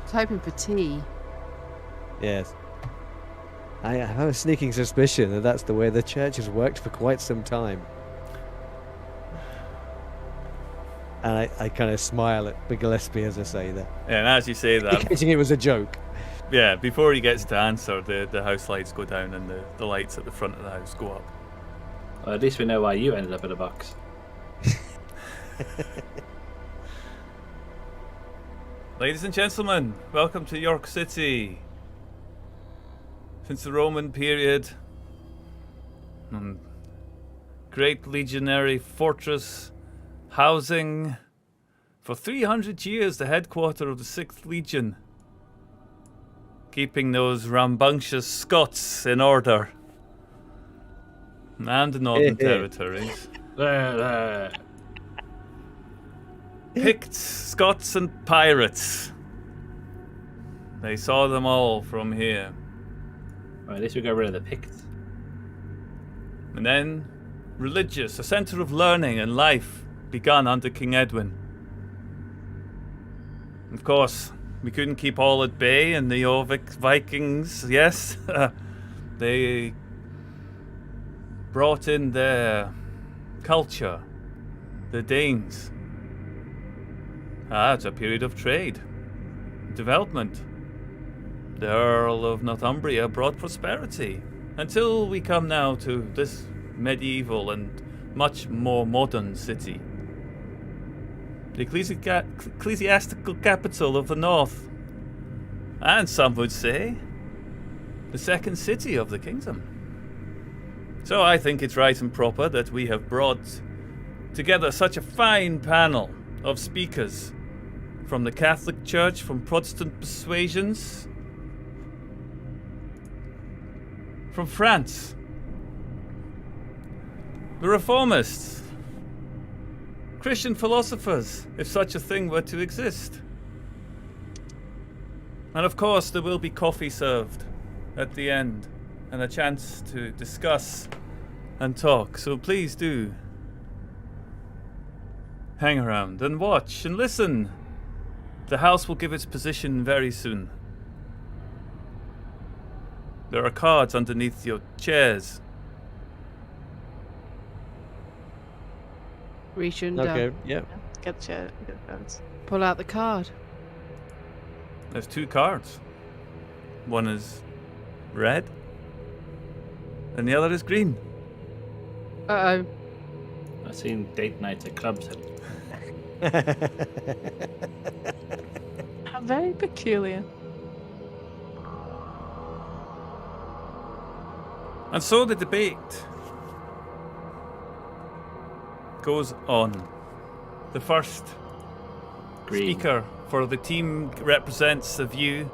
Speaker 4: was hoping for tea.
Speaker 3: Yes. I have a sneaking suspicion that that's the way the church has worked for quite some time. And I kind of smile at Gillespie as I say that.
Speaker 1: And as you say that...
Speaker 3: Thinking it was a joke.
Speaker 1: Yeah, before he gets to answer, the house lights go down and the lights at the front of the house go up.
Speaker 2: Well, at least we know why you ended up in a box.
Speaker 1: Ladies and gentlemen, welcome to York City. Since the Roman period, great legionary fortress, housing for 300 years the headquarter of the 6th Legion, keeping those rambunctious Scots in order. And the Northern Territories. Picts, Scots, and pirates. They saw them all from here.
Speaker 2: Well, at least we got rid of the Picts.
Speaker 1: And then, religious, a centre of learning and life, begun under King Edwin. Of course, we couldn't keep all at bay, and the Jorvik Vikings, yes, they brought in their culture, the Danes. It's a period of trade, development. The Earl of Northumbria brought prosperity, until we come now to this medieval and much more modern city. The ecclesiastical capital of the north, and some would say, the second city of the kingdom. So I think it's right and proper that we have brought together such a fine panel of speakers from the Catholic Church, from Protestant persuasions, from France, the Reformists, Christian philosophers, if such a thing were to exist. And of course, there will be coffee served at the end and a chance to discuss and talk. So please do hang around and watch and listen. The house will give its position very soon. There are cards underneath your chairs.
Speaker 4: Reach under.
Speaker 3: Okay, yeah.
Speaker 5: Get the chair. Get the cards.
Speaker 4: Pull out the card.
Speaker 1: There's 2 cards. One is red, and the other is green.
Speaker 4: Uh-oh.
Speaker 2: I've seen date nights at clubs.
Speaker 5: How very peculiar.
Speaker 1: And so the debate goes on. The first
Speaker 2: Green.
Speaker 1: speaker for the team represents a view,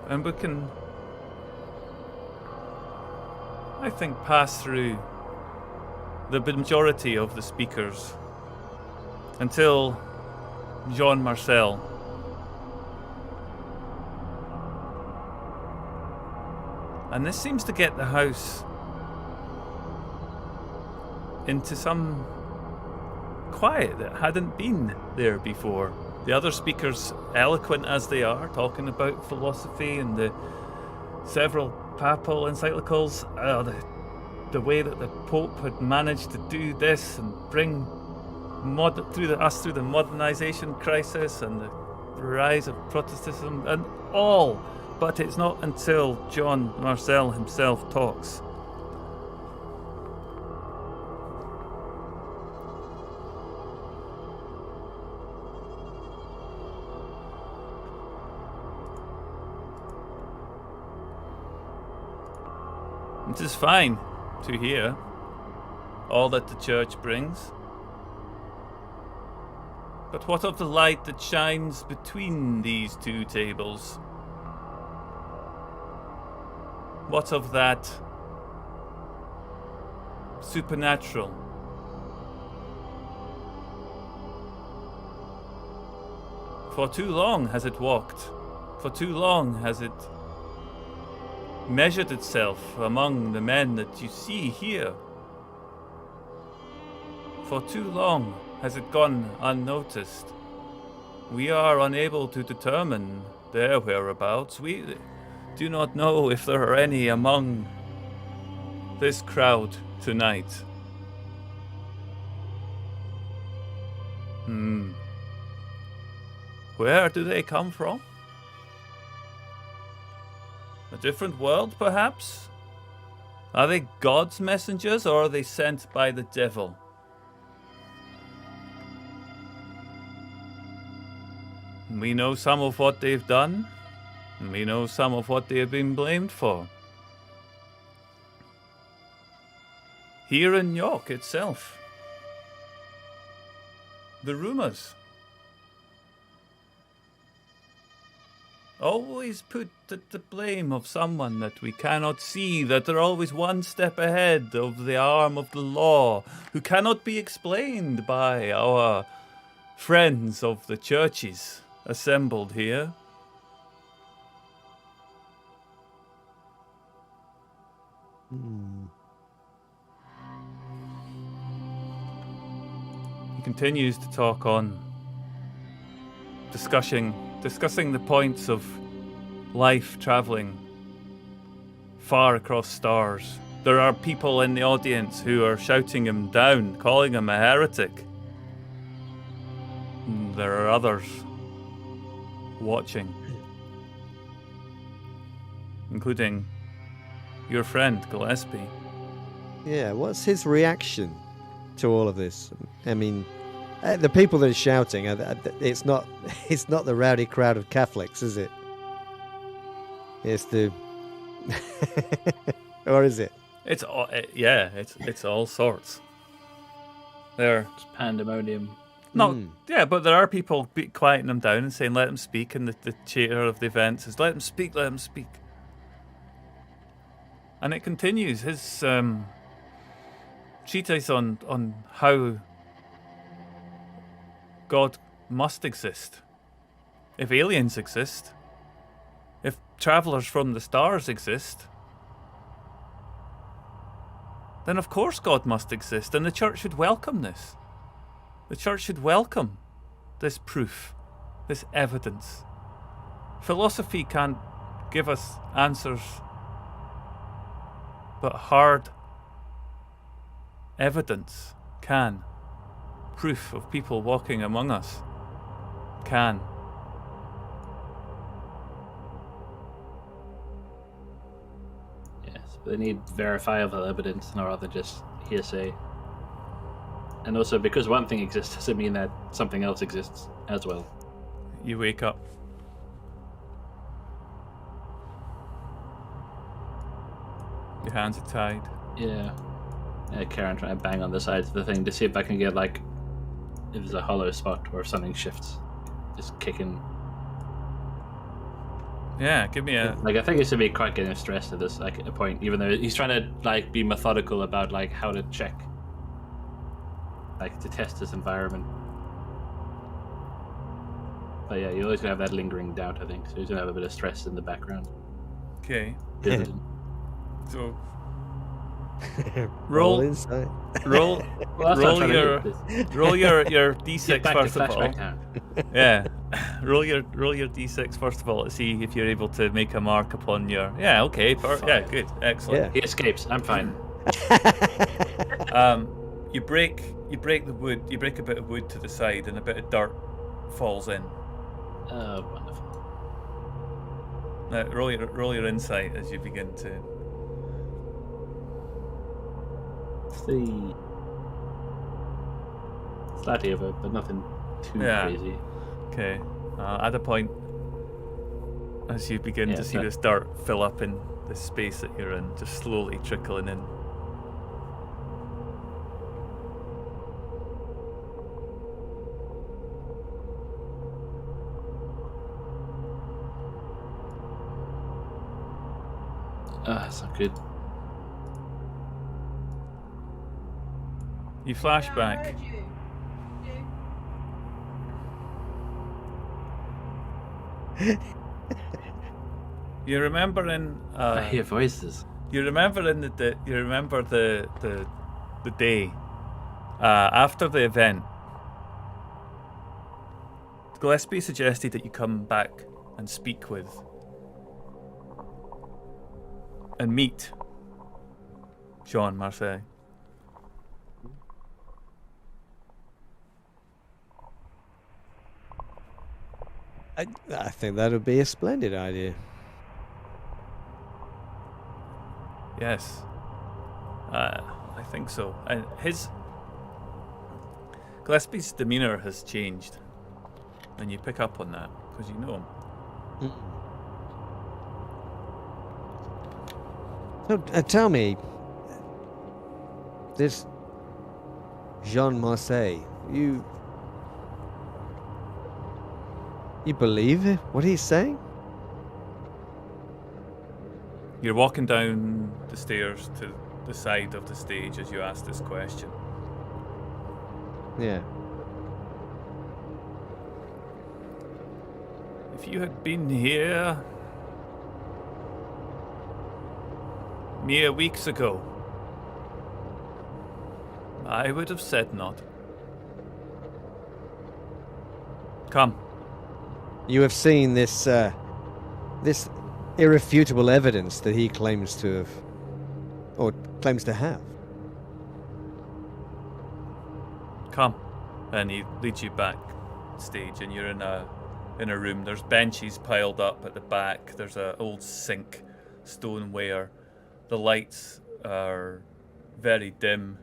Speaker 1: and we can, I think, pass through the majority of the speakers until Jean Marcel. And this seems to get the house into some quiet that hadn't been there before. The other speakers, eloquent as they are, talking about philosophy and the several papal encyclicals, the way that the Pope had managed to do this and bring us through the modernization crisis and the rise of Protestantism and all. But it's not until John Marcel himself talks. It is fine to hear all that the church brings. But what of the light that shines between these 2 tables? What of that supernatural? For too long has it walked. For too long has it measured itself among the men that you see here. For too long has it gone unnoticed. We are unable to determine their whereabouts. We do not know if there are any among this crowd tonight. Where do they come from? A different world, perhaps? Are they God's messengers, or are they sent by the devil? We know some of what they've done, and we know some of what they have been blamed for. Here in York itself, the rumours always put the blame of someone that we cannot see, that are always one step ahead of the arm of the law, who cannot be explained by our friends of the churches assembled here. He continues to talk on, discussing the points of life traveling far across stars. There are people in the audience who are shouting him down, calling him a heretic. And there are others watching, including your friend Gillespie.
Speaker 3: Yeah, what's his reaction to all of this? I mean, the people that are shouting, it's not the rowdy crowd of Catholics, is it? It's the... or is it?
Speaker 1: It's all, it's all sorts.
Speaker 2: It's pandemonium.
Speaker 1: No, yeah, but there are people quieting him down and saying, let him speak, and the chair of the event says, let him speak, let him speak. And it continues. His treatise on how God must exist. If aliens exist, if travellers from the stars exist, then of course God must exist, and the church should welcome this. The church should welcome this proof, this evidence. Philosophy can't give us answers, but hard evidence can. Proof of people walking among us can.
Speaker 2: Yes, but they need verifiable evidence, nor rather just hearsay. And also, because one thing exists doesn't mean that something else exists as well.
Speaker 1: You wake up. Your hands are tied.
Speaker 2: Yeah. Karen trying to bang on the sides of the thing to see if I can get, like, if there's a hollow spot or if something shifts. Just kicking.
Speaker 1: Yeah, give me a...
Speaker 2: Like, I think it's to be quite getting stressed at this, like, a point, even though he's trying to, like, be methodical about, like, how to check, like, to test this environment. But yeah, you're always gonna have that lingering doubt, I think, so he's gonna have a bit of stress in the background.
Speaker 1: Okay. So...
Speaker 3: Roll inside.
Speaker 1: Roll your d6 first of all. Yeah, roll your d6 first of all to see if you're able to make a mark upon your. Yeah, okay, yeah, good, excellent.
Speaker 3: Yeah.
Speaker 2: He escapes. I'm fine.
Speaker 1: You break the wood. You break a bit of wood to the side, and a bit of dirt falls in.
Speaker 2: Oh, wonderful.
Speaker 1: Now roll your insight as you begin to.
Speaker 2: 3. Slightly over, but nothing too crazy.
Speaker 1: Okay. Add a point as you begin to see this dirt fill up in the space that you're in, just slowly trickling in.
Speaker 2: That's not good.
Speaker 1: You flash back. You remember in
Speaker 2: I hear voices.
Speaker 1: You remember in the day after the event. Gillespie suggested that you come back and speak with and meet Jean Marseille.
Speaker 3: I think that would be a splendid idea.
Speaker 1: Yes, I think so. And Gillespie's demeanour has changed, and you pick up on that because you know him.
Speaker 3: So tell me, this Jean Marseille, you believe it? What he's saying?
Speaker 1: You're walking down the stairs to the side of the stage as you ask this question.
Speaker 3: Yeah.
Speaker 1: If you had been here mere weeks ago, I would have said not. Come.
Speaker 3: You have seen this this irrefutable evidence that he claims to have, or claims to have.
Speaker 1: Come. And he leads you backstage, and you're in a room. There's benches piled up at the back. There's an old sink, stoneware. The lights are very dim,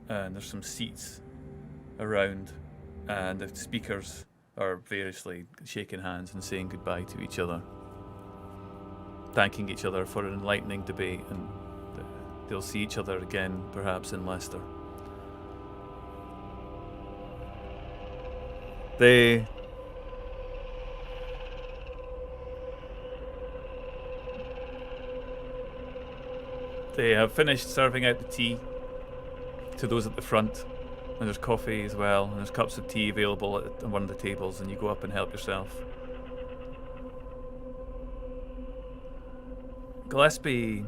Speaker 1: and there's some seats around, and the speakers are variously shaking hands and saying goodbye to each other, thanking each other for an enlightening debate, and they'll see each other again, perhaps in Leicester. They have finished serving out the tea to those at the front, and there's coffee as well, and there's cups of tea available at one of the tables, and you go up and help yourself. Gillespie,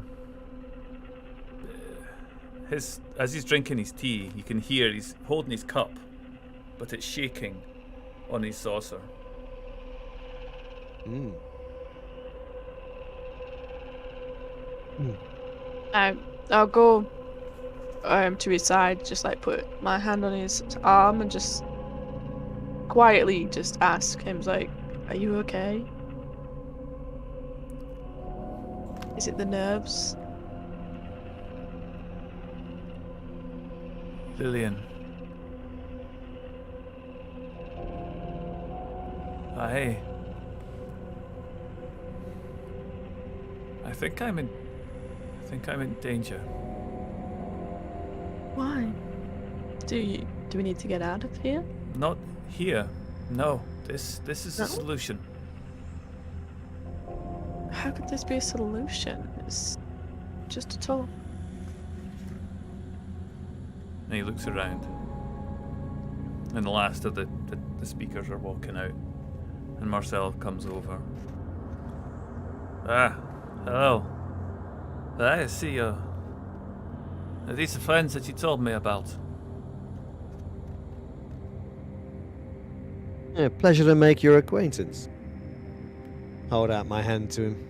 Speaker 1: as he's drinking his tea, you can hear he's holding his cup, but it's shaking on his saucer.
Speaker 3: Mm.
Speaker 5: I'll go to his side, just like put my hand on his arm and just quietly just ask him, like, "Are you okay? Is it the nerves?"
Speaker 1: Lillian, I think I'm in danger.
Speaker 5: Why? Do we need to get out of here?
Speaker 1: Not here. No. This is
Speaker 5: No?
Speaker 1: a solution.
Speaker 5: How could this be a solution? It's just a talk.
Speaker 1: And he looks around. And the last of the speakers are walking out. And Marcel comes over. Ah, hello. I see you. Are these the friends that you told me about?
Speaker 3: Yeah, pleasure to make your acquaintance. Hold out my hand to him.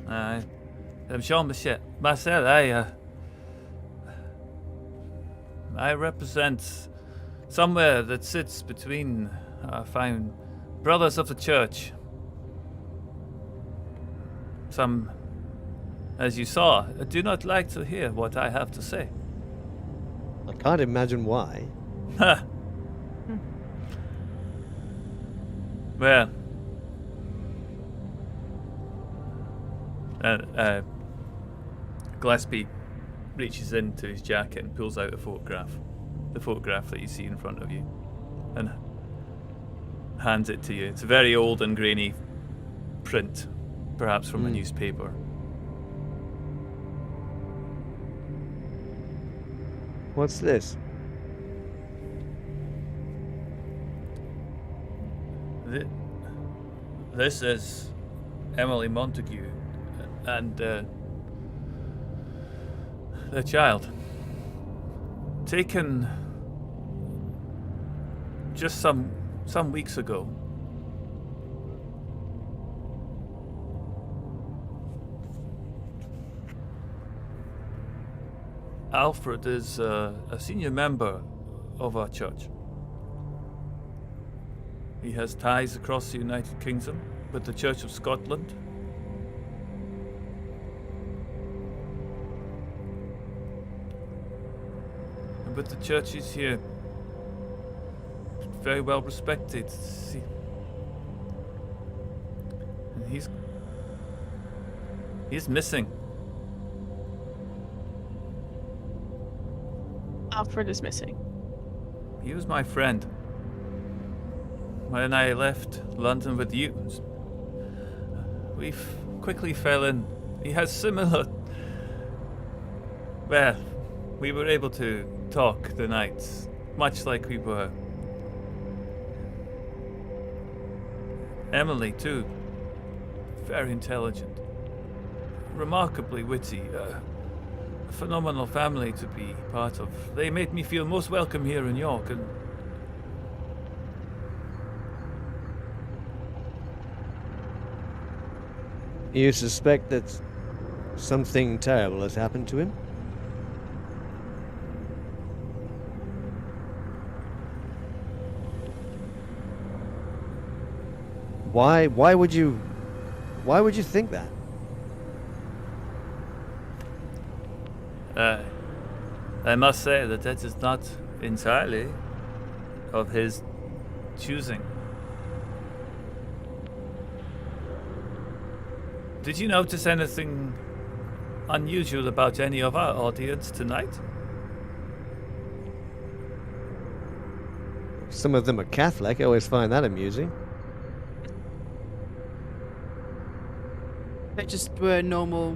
Speaker 1: I'm Jean-Michel. Marcel, I represent somewhere that sits between our fine brothers of the church. Some, as you saw, do not like to hear what I have to say.
Speaker 3: I can't imagine why.
Speaker 1: Ha! Well, Gillespie reaches into his jacket and pulls out a photograph, the photograph that you see in front of you, and hands it to you. It's a very old and grainy print, perhaps from a newspaper.
Speaker 3: What's this?
Speaker 1: This is Emily Montague and the child. Taken just some weeks ago. Alfred is a senior member of our church. He has ties across the United Kingdom with the Church of Scotland. And with the churches here, very well respected. See, and he's missing.
Speaker 5: Alfred is missing.
Speaker 1: He was my friend when I left London with you. we quickly fell in. He has similar... Well, we were able to talk the nights, much like we were. Emily, too. Very intelligent. Remarkably witty. A phenomenal family to be part of. They made me feel most welcome here in York, and
Speaker 3: You suspect that something terrible has happened to him? Why would you think that?
Speaker 1: I must say that is not entirely of his choosing. Did you notice anything unusual about any of our audience tonight?
Speaker 3: Some of them are Catholic. I always find that amusing.
Speaker 4: They just were a normal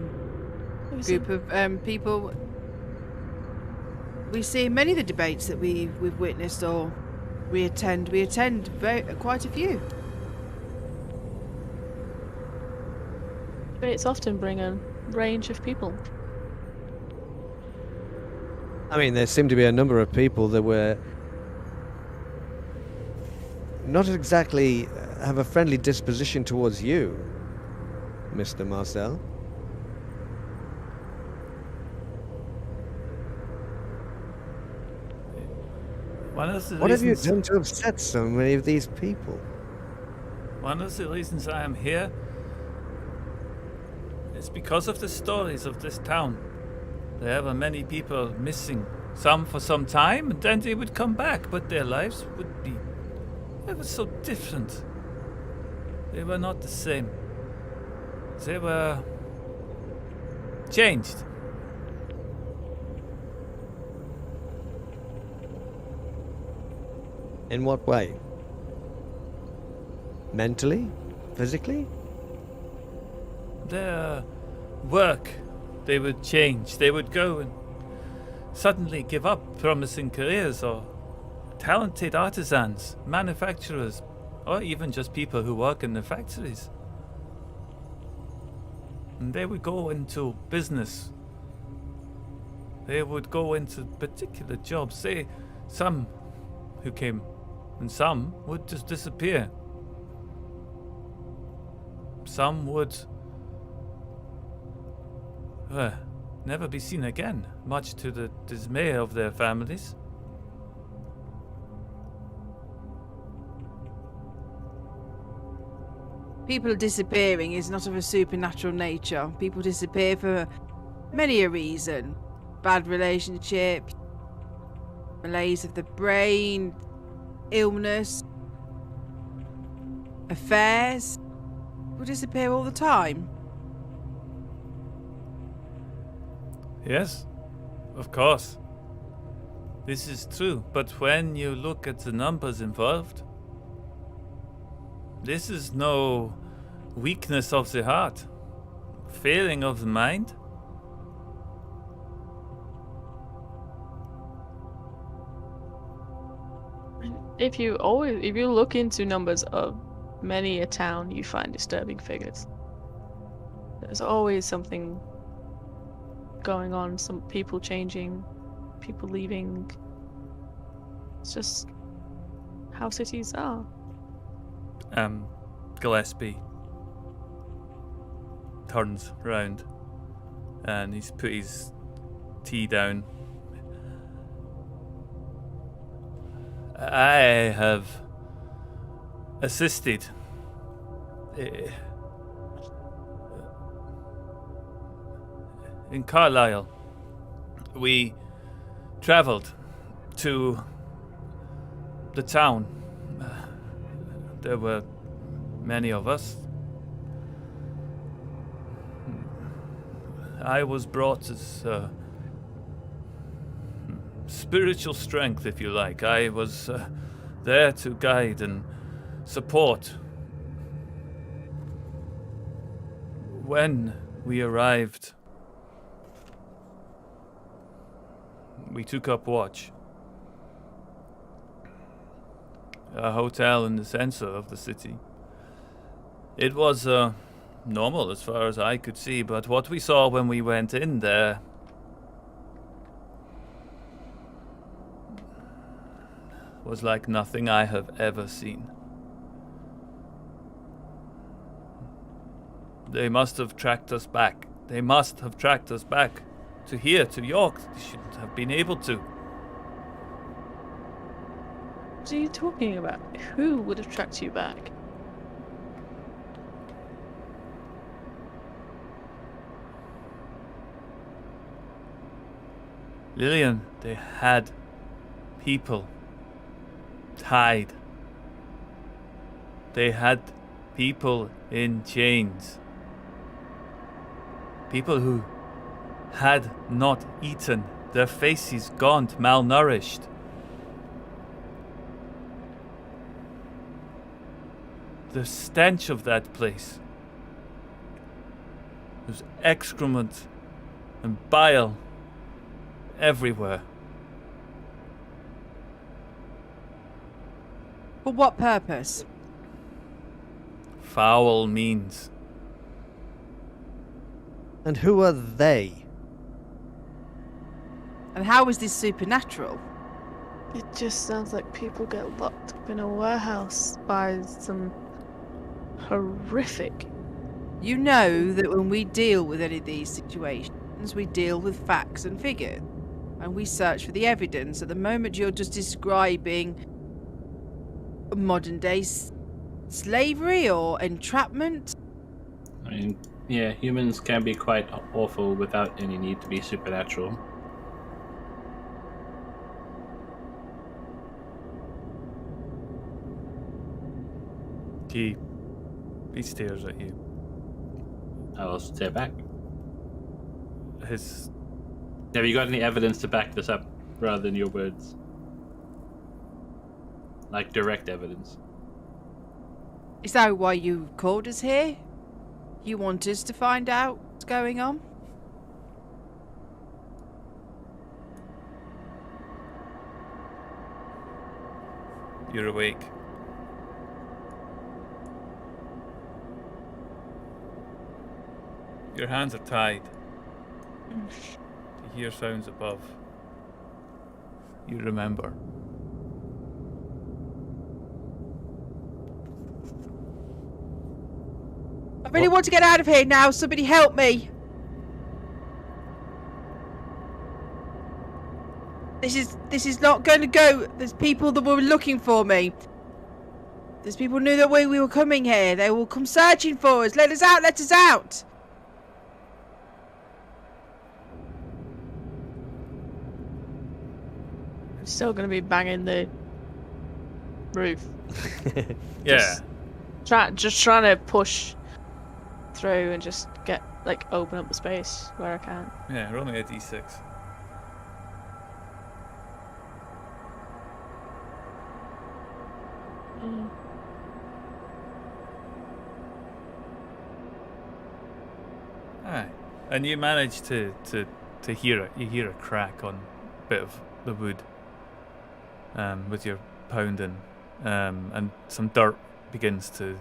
Speaker 4: group of people. We see many of the debates that we've witnessed or we attend. We attend quite a few.
Speaker 5: Debates often bring a range of people.
Speaker 3: I mean, there seem to be a number of people that were not exactly have a friendly disposition towards you, Mr. Marcel. What have you done to upset so many of these people?
Speaker 1: One of the reasons I am here is because of the stories of this town. There were many people missing, some for some time, and then they would come back, but their lives would be... They were so different. They were not the same. They were... changed.
Speaker 3: In what way? Mentally? Physically?
Speaker 1: Their work, they would change. They would go and suddenly give up promising careers, or talented artisans, manufacturers, or even just people who work in the factories. And they would go into business. They would go into particular jobs. Some who came, and some would just disappear. Some would never be seen again, much to the dismay of their families.
Speaker 4: People disappearing is not of a supernatural nature. People disappear for many a reason. Bad relationships, malaise of the brain, illness, affairs. People disappear all the time.
Speaker 1: Yes, of course. This is true, but when you look at the numbers involved, this is no weakness of the heart, failing of the mind.
Speaker 5: If you look into numbers of many a town, you find disturbing figures. There's always something going on, some people changing, people leaving. It's just how cities are.
Speaker 1: Gillespie turns round and he's put his tea down. I have assisted in Carlisle. We travelled to the town. There were many of us. I was brought as spiritual strength, if you like. I was there to guide and support. When we arrived, we took up watch. A hotel in the center of the city. It was normal as far as I could see, but what we saw when we went in there was like nothing I have ever seen. They must have tracked us back. They must have tracked us back to here, to York. They shouldn't have been able to.
Speaker 5: What are you talking about? Who would have tracked you back?
Speaker 1: Lillian, they had people tied. They had people in chains. People who had not eaten, their faces gaunt, malnourished. The stench of that place. There's excrement and bile everywhere.
Speaker 4: For what purpose?
Speaker 1: Foul means.
Speaker 3: And who are they?
Speaker 4: And how is this supernatural?
Speaker 5: It just sounds like people get locked up in a warehouse by some horrific.
Speaker 4: You know that when we deal with any of these situations, we deal with facts and figures. And we search for the evidence. At the moment, you're just describing modern day slavery or entrapment.
Speaker 2: I mean, yeah, humans can be quite awful without any need to be supernatural.
Speaker 1: He stares at you.
Speaker 2: I will stare back.
Speaker 1: His
Speaker 2: Have you got any evidence to back this up rather than your words? Like direct evidence.
Speaker 4: Is that why you called us here? You want us to find out what's going on?
Speaker 1: You're awake. Your hands are tied. You hear sounds above. You remember.
Speaker 4: I really want to get out of here now. Somebody help me. This is not going to go. There's people that were looking for me. There's people who knew that we were coming here. They will come searching for us. Let us out. Let us out.
Speaker 5: I'm still gonna be banging the roof.
Speaker 1: Yeah.
Speaker 5: Just trying to push through and just get open up the space where I can.
Speaker 1: Yeah, roll me a d6. Aye. And you manage to hear it. You hear a crack on a bit of the wood with your pounding, and some dirt begins to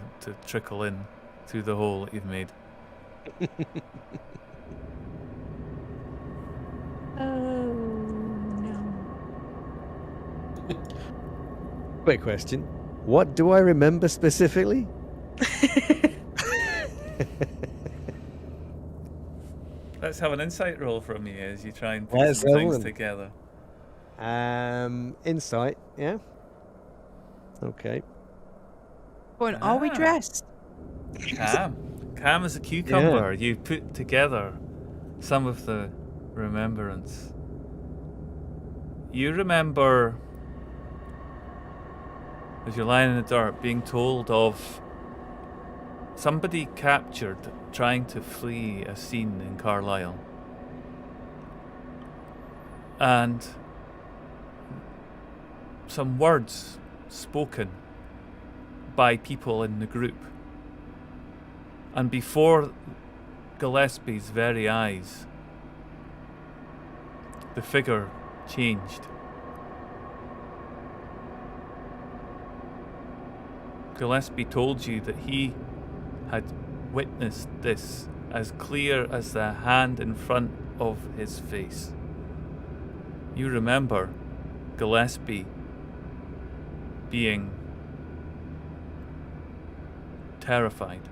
Speaker 1: trickle in through the hole that you've made.
Speaker 5: Oh no.
Speaker 3: Quick question. What do I remember specifically?
Speaker 1: Let's have an insight roll from you as you try and put
Speaker 3: Let's
Speaker 1: some
Speaker 3: have
Speaker 1: things
Speaker 3: one.
Speaker 1: together.
Speaker 3: Insight, yeah. Okay.
Speaker 4: Point, are we
Speaker 1: Ah.
Speaker 4: dressed?
Speaker 1: Calm as a cucumber. You put together some of the remembrance. You remember, as you're lying in the dirt, being told of somebody captured trying to flee a scene in Carlisle. And some words spoken by people in the group. And before Gillespie's very eyes, the figure changed. Gillespie told you that he had witnessed this as clear as the hand in front of his face. You remember Gillespie being terrified.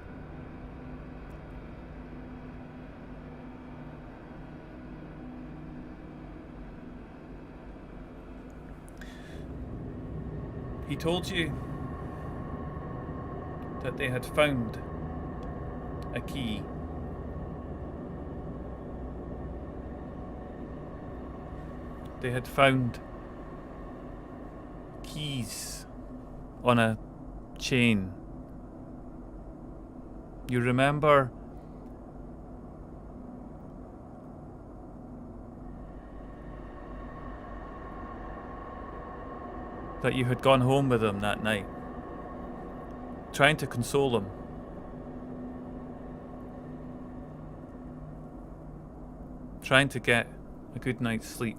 Speaker 1: He told you that they had found a key. They had found keys on a chain. You remember that you had gone home with him that night, trying to console him. Trying to get a good night's sleep.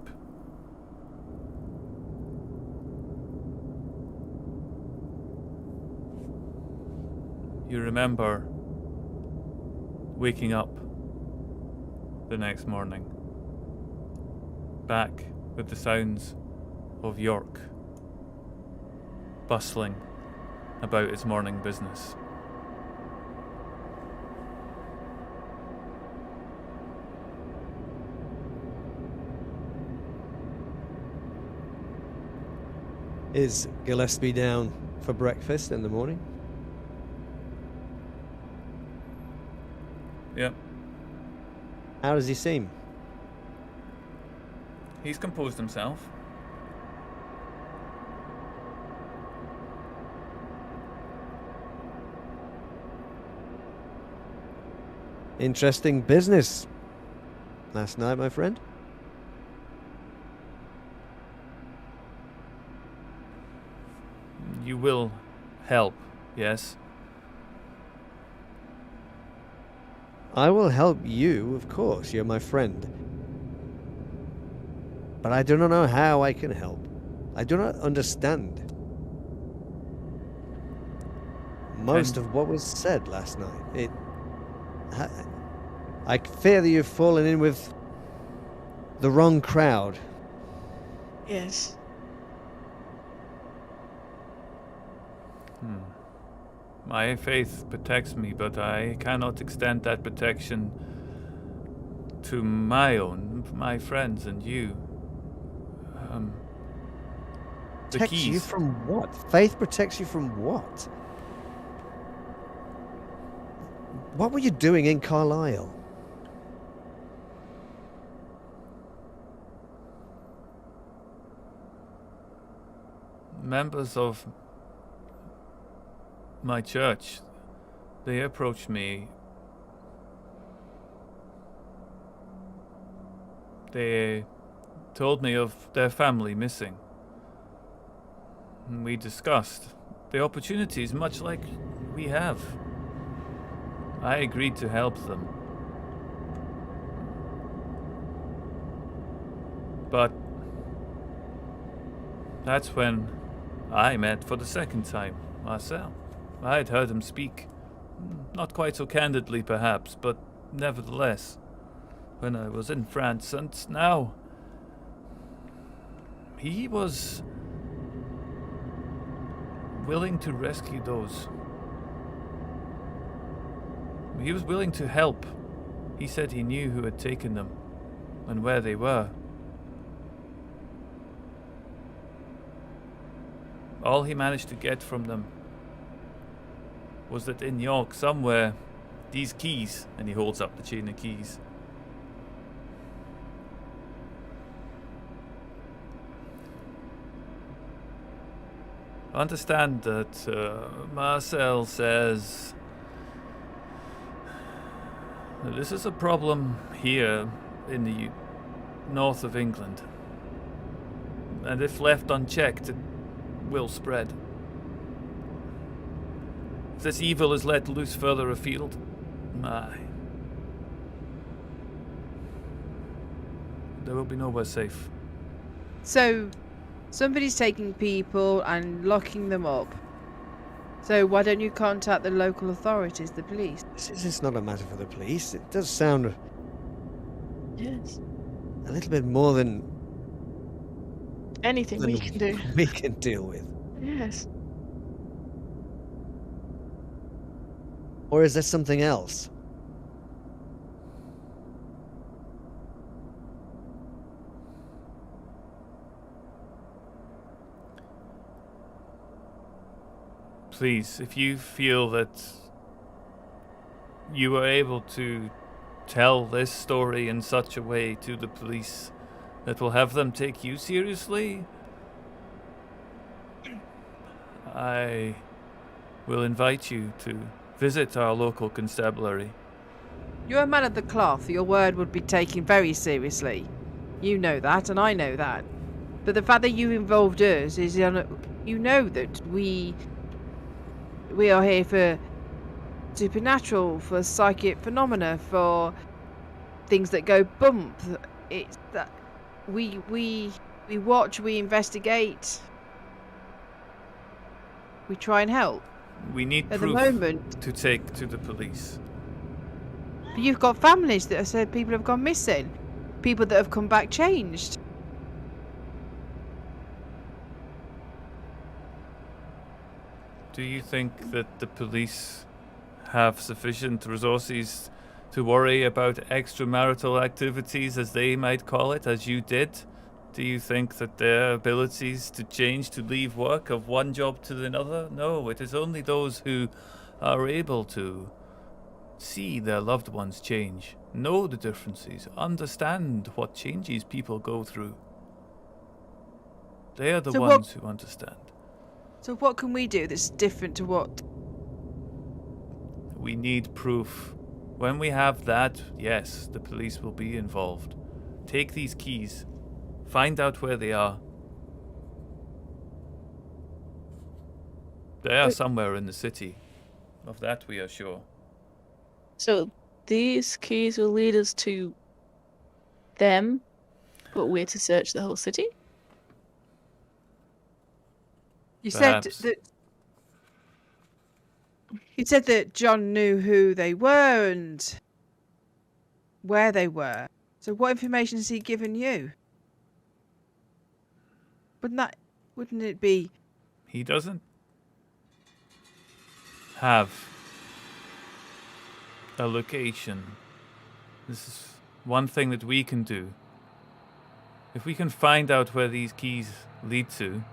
Speaker 1: You remember waking up the next morning, back with the sounds of York bustling about its morning business.
Speaker 3: Is Gillespie down for breakfast in the morning?
Speaker 1: Yep.
Speaker 3: How does he seem?
Speaker 1: He's composed himself.
Speaker 3: Interesting business last night, my friend.
Speaker 1: You will help, yes?
Speaker 3: I will help you, of course. You're my friend. But I do not know how I can help. I do not understand most of what was said last night. I fear that you've fallen in with the wrong crowd.
Speaker 5: Yes.
Speaker 1: My faith protects me, but I cannot extend that protection to my friends and you. The
Speaker 3: Protects
Speaker 1: keys.
Speaker 3: you from what? Faith protects you from what? What were you doing in Carlisle?
Speaker 1: Members of my church, they approached me. They told me of their family missing. And we discussed the opportunities much like we have. I agreed to help them. But that's when I met for the second time, Marcel. I had heard him speak, not quite so candidly perhaps, but nevertheless, when I was in France, and now he was willing to rescue those. He was willing to help. He said he knew who had taken them and where they were. All he managed to get from them was that in York somewhere, these keys, and he holds up the chain of keys, understand that Marcel says that this is a problem here in the north of England, and if left unchecked, it will spread. If this evil is let loose further afield, There will be nowhere safe.
Speaker 4: So, somebody's taking people and locking them up. So why don't you contact the local authorities, the police?
Speaker 3: This is not a matter for the police. It does sound
Speaker 5: Yes.
Speaker 3: a little bit more than
Speaker 5: Anything we can do.
Speaker 3: we can deal with.
Speaker 5: Yes.
Speaker 3: Or is there something else?
Speaker 1: Please, if you feel that you were able to tell this story in such a way to the police that will have them take you seriously, I will invite you to visit our local constabulary.
Speaker 4: You're a man of the cloth. Your word would be taken very seriously. You know that, and I know that. But the fact that you involved us is, you know that we are here for supernatural, for psychic phenomena, for things that go bump. It's that we watch, we investigate, we try and help.
Speaker 1: We need
Speaker 4: At the
Speaker 1: proof
Speaker 4: moment,
Speaker 1: to take to the police.
Speaker 4: but you've got families that have said people have gone missing, people that have come back changed.
Speaker 1: Do you think that the police have sufficient resources to worry about extramarital activities, as they might call it, as you did? Do you think that their abilities to change, to leave work of one job to another? No, it is only those who are able to see their loved ones change, know the differences, understand what changes people go through. They are the
Speaker 4: So
Speaker 1: ones who understand.
Speaker 4: So what can we do that's different to what?
Speaker 1: We need proof. When we have that, yes, the police will be involved. Take these keys. Find out where they are. They are somewhere in the city. Of that we are sure.
Speaker 5: So these keys will lead us to them, but we're to search the whole city?
Speaker 4: You
Speaker 1: Perhaps.
Speaker 4: said that John knew who they were and where they were. So what information has he given you? Wouldn't it be?
Speaker 1: He doesn't have a location. This is one thing that we can do. If we can find out where these keys lead to,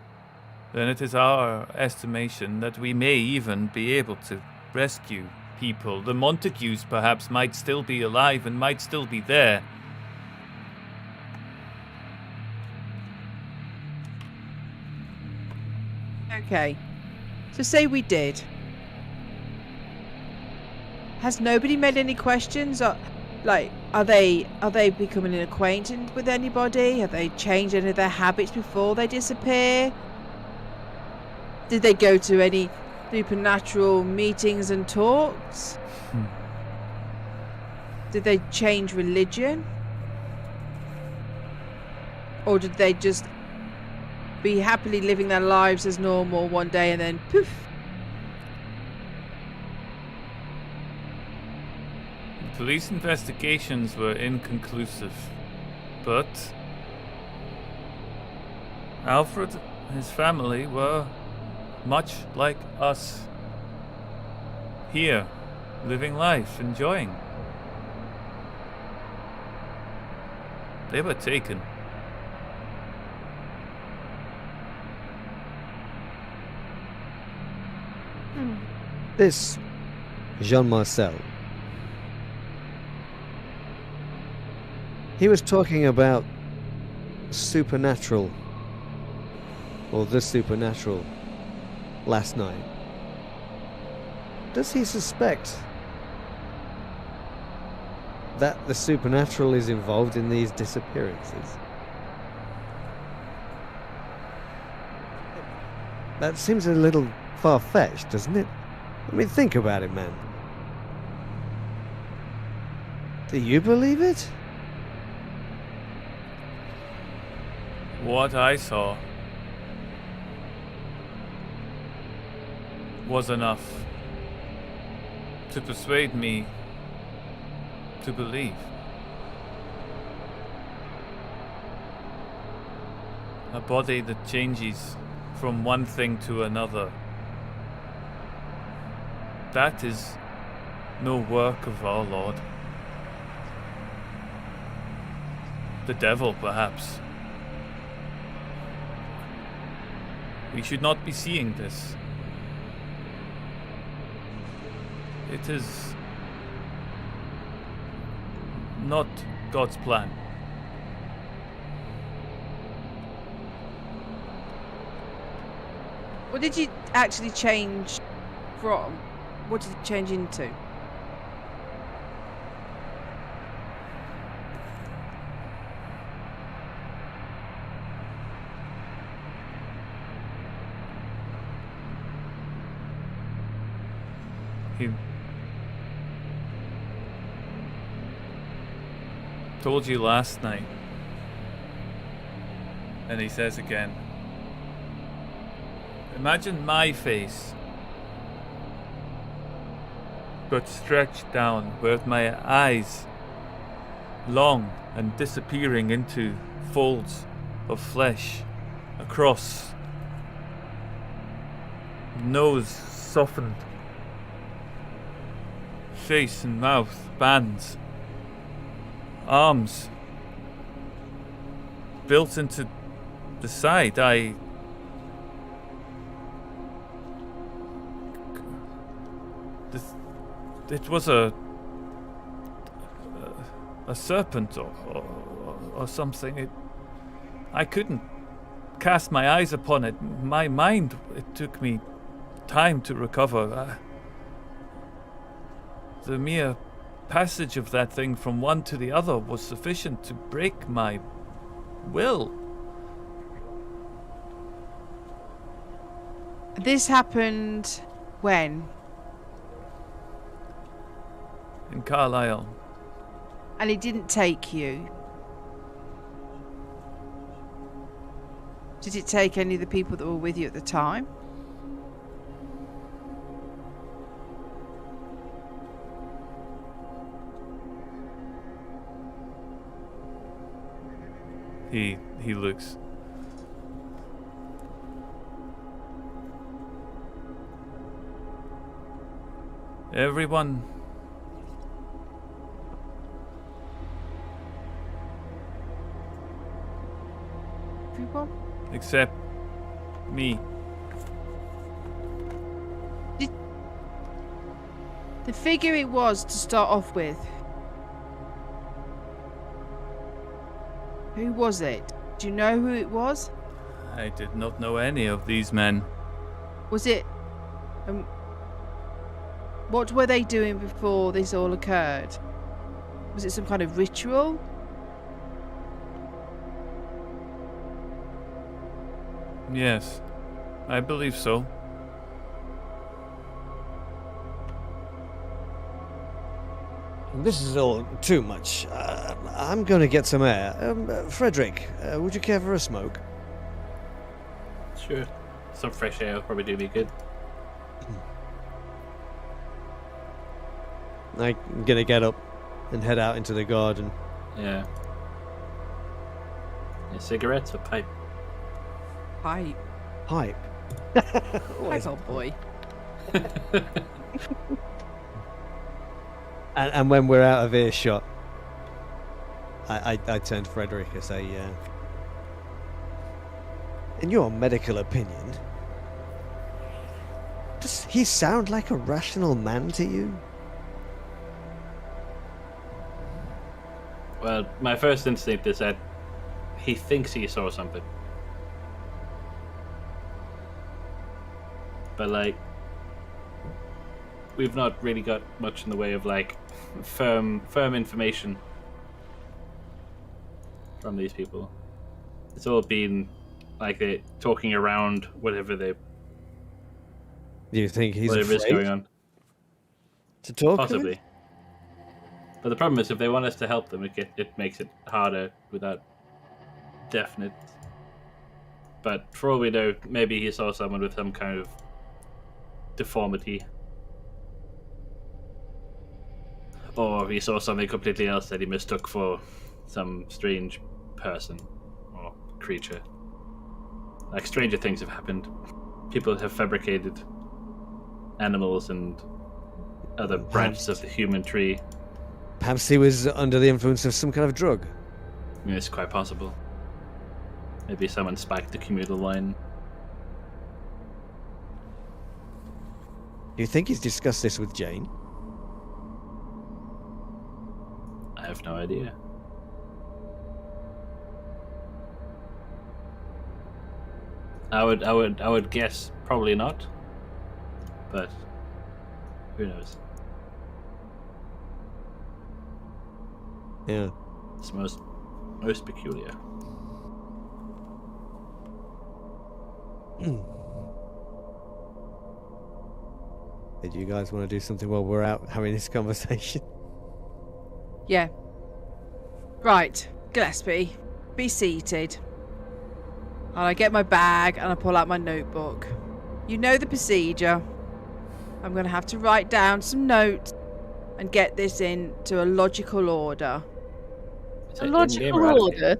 Speaker 1: then it is our estimation that we may even be able to rescue people. The Montagues perhaps might still be alive and might still be there.
Speaker 4: Okay. So say we did. Has nobody made any questions? Or, like, are they becoming acquainted with anybody? Have they changed any of their habits before they disappear? Did they go to any supernatural meetings and talks? Did they change religion? Or did they just be happily living their lives as normal one day and then poof?
Speaker 1: The police investigations were inconclusive, but Alfred and his family were much like us, here, living life, enjoying. They were taken.
Speaker 3: This Jean-Marcel, he was talking about supernatural, or the supernatural, last night. Does he suspect that the supernatural is involved in these disappearances? That seems a little far-fetched, doesn't it? I mean, think about it, man. Do you believe it?
Speaker 1: What I saw was enough to persuade me to believe. A body that changes from one thing to another. That is no work of our Lord. The devil, perhaps. We should not be seeing this. It is not God's plan.
Speaker 4: What did you actually change from? What did it change into?
Speaker 1: He told you last night, and he says again, imagine my face, but stretched down with my eyes long and disappearing into folds of flesh across, nose softened, face and mouth bands, arms built into the side. It was a serpent or something. I couldn't cast my eyes upon it. My mind, it took me time to recover. The mere passage of that thing from one to the other was sufficient to break my will.
Speaker 4: This happened when?
Speaker 1: In Carlisle.
Speaker 4: And it didn't take you? Did it take any of the people that were with you at the time?
Speaker 1: He looks. Everyone except me.
Speaker 4: The figure it was to start off with. Who was it? Do you know who it was?
Speaker 1: I did not know any of these men.
Speaker 4: Was it... what were they doing before this all occurred? Was it some kind of ritual?
Speaker 1: Yes, I believe so.
Speaker 3: This is all too much. I'm going to get some air. Frederick, would you care for a smoke?
Speaker 2: Sure. Some fresh air will probably do me good.
Speaker 3: I'm going to get up and head out into the garden.
Speaker 2: Yeah. Cigarettes or pipe?
Speaker 4: Pipe.
Speaker 3: Pipe.
Speaker 4: Pipe, old boy.
Speaker 3: And when we're out of earshot, I turn to Frederick and say, in your medical opinion, does he sound like a rational man to you?
Speaker 2: Well, my first instinct is that he thinks he saw something. But, like, we've not really got much in the way of, like, firm information from these people. It's all been, like, they're talking around whatever
Speaker 3: Do you think he's
Speaker 2: whatever is
Speaker 3: afraid
Speaker 2: going on.
Speaker 3: to talk?
Speaker 2: Possibly. But the problem is, if they want us to help them, it makes it harder without definite But for all we know, maybe he saw someone with some kind of deformity. Or he saw something completely else that he mistook for some strange person or creature. Like, stranger things have happened. People have fabricated animals and other branches of the human tree.
Speaker 3: Perhaps he was under the influence of some kind of drug.
Speaker 2: I mean, it's quite possible. Maybe someone spiked the commuter line.
Speaker 3: Do you think he's discussed this with Jane?
Speaker 2: I have no idea. I would guess probably not. But who knows?
Speaker 3: Yeah.
Speaker 2: It's most peculiar.
Speaker 3: Did you guys want to do something while we're out having this conversation?
Speaker 4: Yeah. Right, Gillespie, be seated. And I get my bag and I pull out my notebook. You know the procedure. I'm going to have to write down some notes and get this into a logical order.
Speaker 5: A logical order?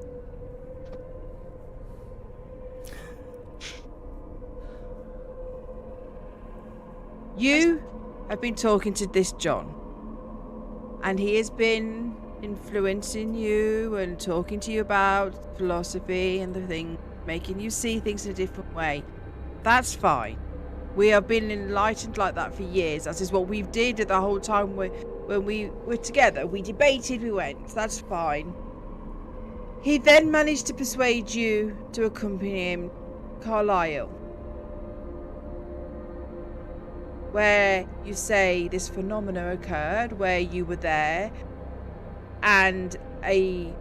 Speaker 4: You have been talking to this John, and he has been influencing you and talking to you about philosophy and the thing, making you see things in a different way. That's fine. We have been enlightened like that for years. That is what we did the whole time when we were together. We debated, we went. That's fine. He then managed to persuade you to accompany him to Carlisle, where you say this phenomena occurred, where you were there, and a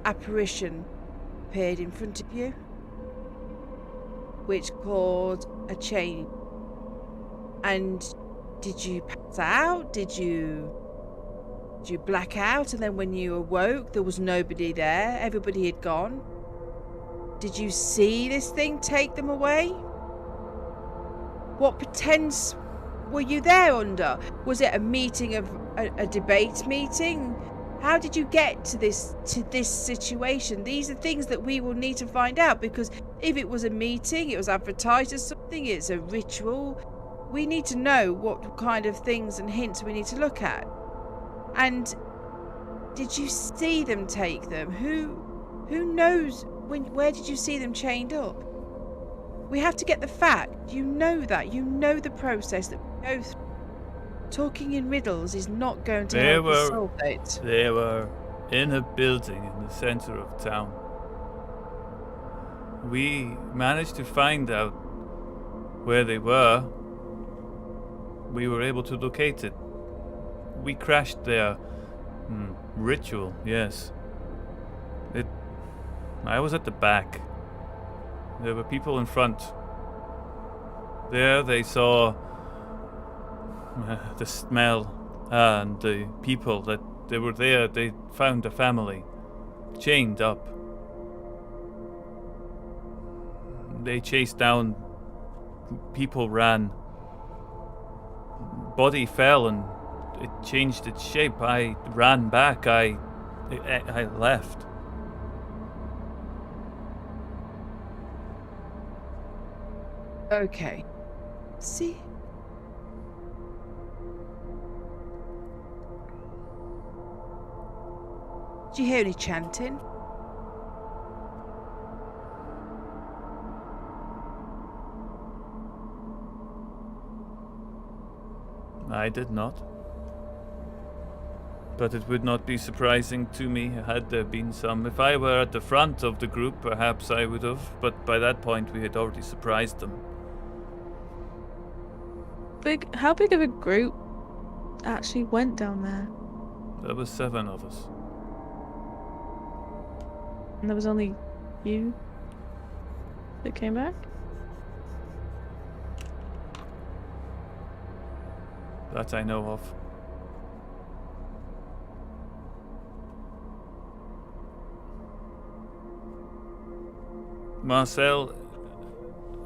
Speaker 4: apparition appeared in front of you, which caused a change. And did you pass out? Did you black out? And then when you awoke, there was nobody there. Everybody had gone. Did you see this thing take them away? What pretense were you there under? Was it a meeting of a debate meeting? How did you get to this situation? These are things that we will need to find out, because if it was a meeting, it was advertised as something, it's a ritual. We need to know what kind of things and hints we need to look at. And did you see them take them? Who knows where did you see them chained up? We have to get the fact. You know that. You know the process that we go through. Talking in riddles is not going to help us solve it.
Speaker 1: They were in a building in the center of town. We managed to find out where they were. We were able to locate it. We crashed their ritual, yes. I was at the back. There were people in front. There they saw the smell and the people that they were there. They found a family chained up. They chased down. People ran. Body fell and it changed its shape. I ran back. I left.
Speaker 4: Okay. See? Did you hear any chanting?
Speaker 1: I did not. But it would not be surprising to me had there been some. If I were at the front of the group, perhaps I would have, but by that point we had already surprised them.
Speaker 5: How big of a group actually went down there?
Speaker 1: There were 7 of us.
Speaker 5: And there was only you that came back?
Speaker 1: That I know of. Marcel,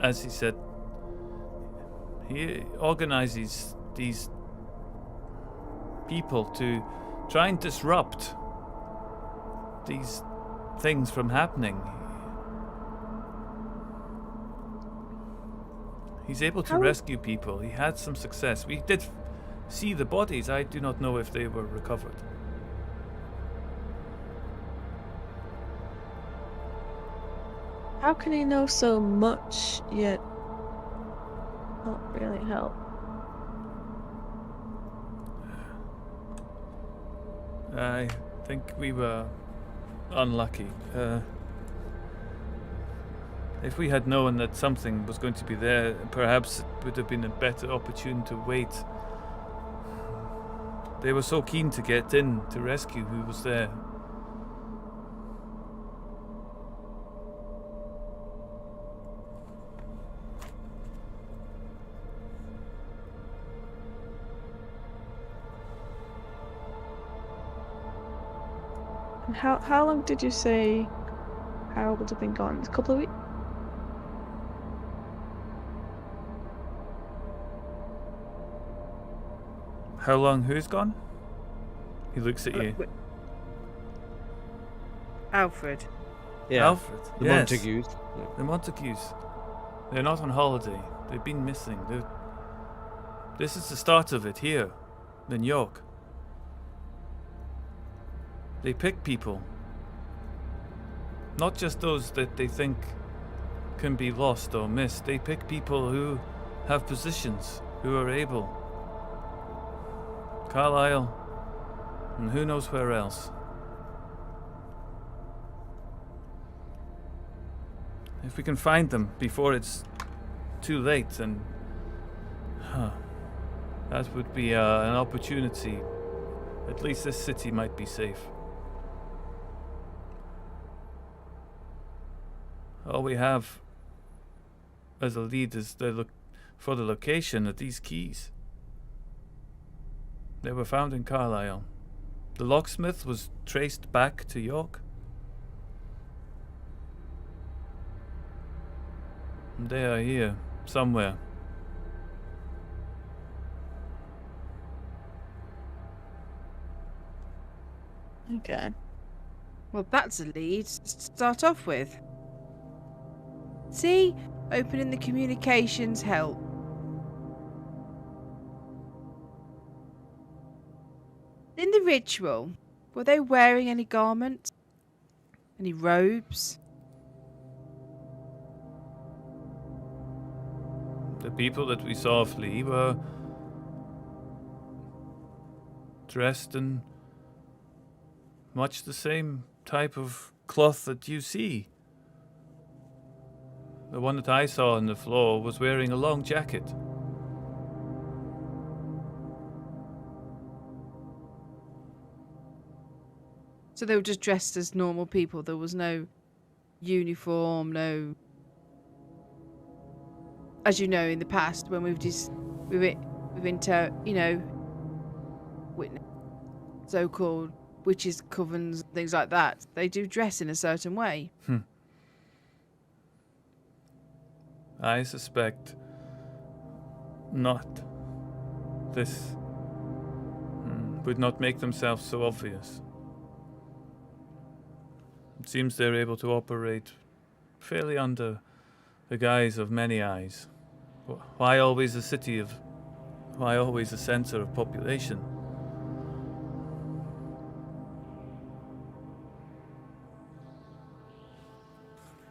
Speaker 1: as he said, he organizes these people to try and disrupt these things from happening. He's able to rescue people. He had some success. We did see the bodies. I do not know if they were recovered.
Speaker 5: How can he know so much yet not really help?
Speaker 1: I think we were unlucky. If we had known that something was going to be there, perhaps it would have been a better opportunity to wait. They were so keen to get in to rescue who was there.
Speaker 5: And how long did you say Harold would have been gone? A couple of weeks?
Speaker 1: How long? Who's gone? He looks at you.
Speaker 4: Alfred.
Speaker 3: Yeah.
Speaker 1: Alfred.
Speaker 3: The
Speaker 1: Yes.
Speaker 3: Montagues. Yeah.
Speaker 1: The Montagues. They're not on holiday. They've been missing. This is the start of it here, in York. They pick people. Not just those that they think can be lost or missed. They pick people who have positions, who are able. Carlisle, and who knows where else. If we can find them before it's too late, then that would be an opportunity. At least this city might be safe. All we have as a lead is for the location of these keys. They were found in Carlisle. The locksmith was traced back to York. And they are here, somewhere.
Speaker 5: Okay.
Speaker 4: Well, that's a lead to start off with. See? Opening the communications help. In the ritual, were they wearing any garments? Any robes?
Speaker 1: The people that we saw flee were dressed in much the same type of cloth that you see. The one that I saw on the floor was wearing a long jacket.
Speaker 4: So they were just dressed as normal people. There was no uniform, no. As you know, in the past, when we've witnessed so-called witches' covens, things like that, they do dress in a certain way.
Speaker 1: I suspect not. This would not make themselves so obvious. It seems they're able to operate fairly under the guise of many eyes. Why always a city of... Why always a center of population?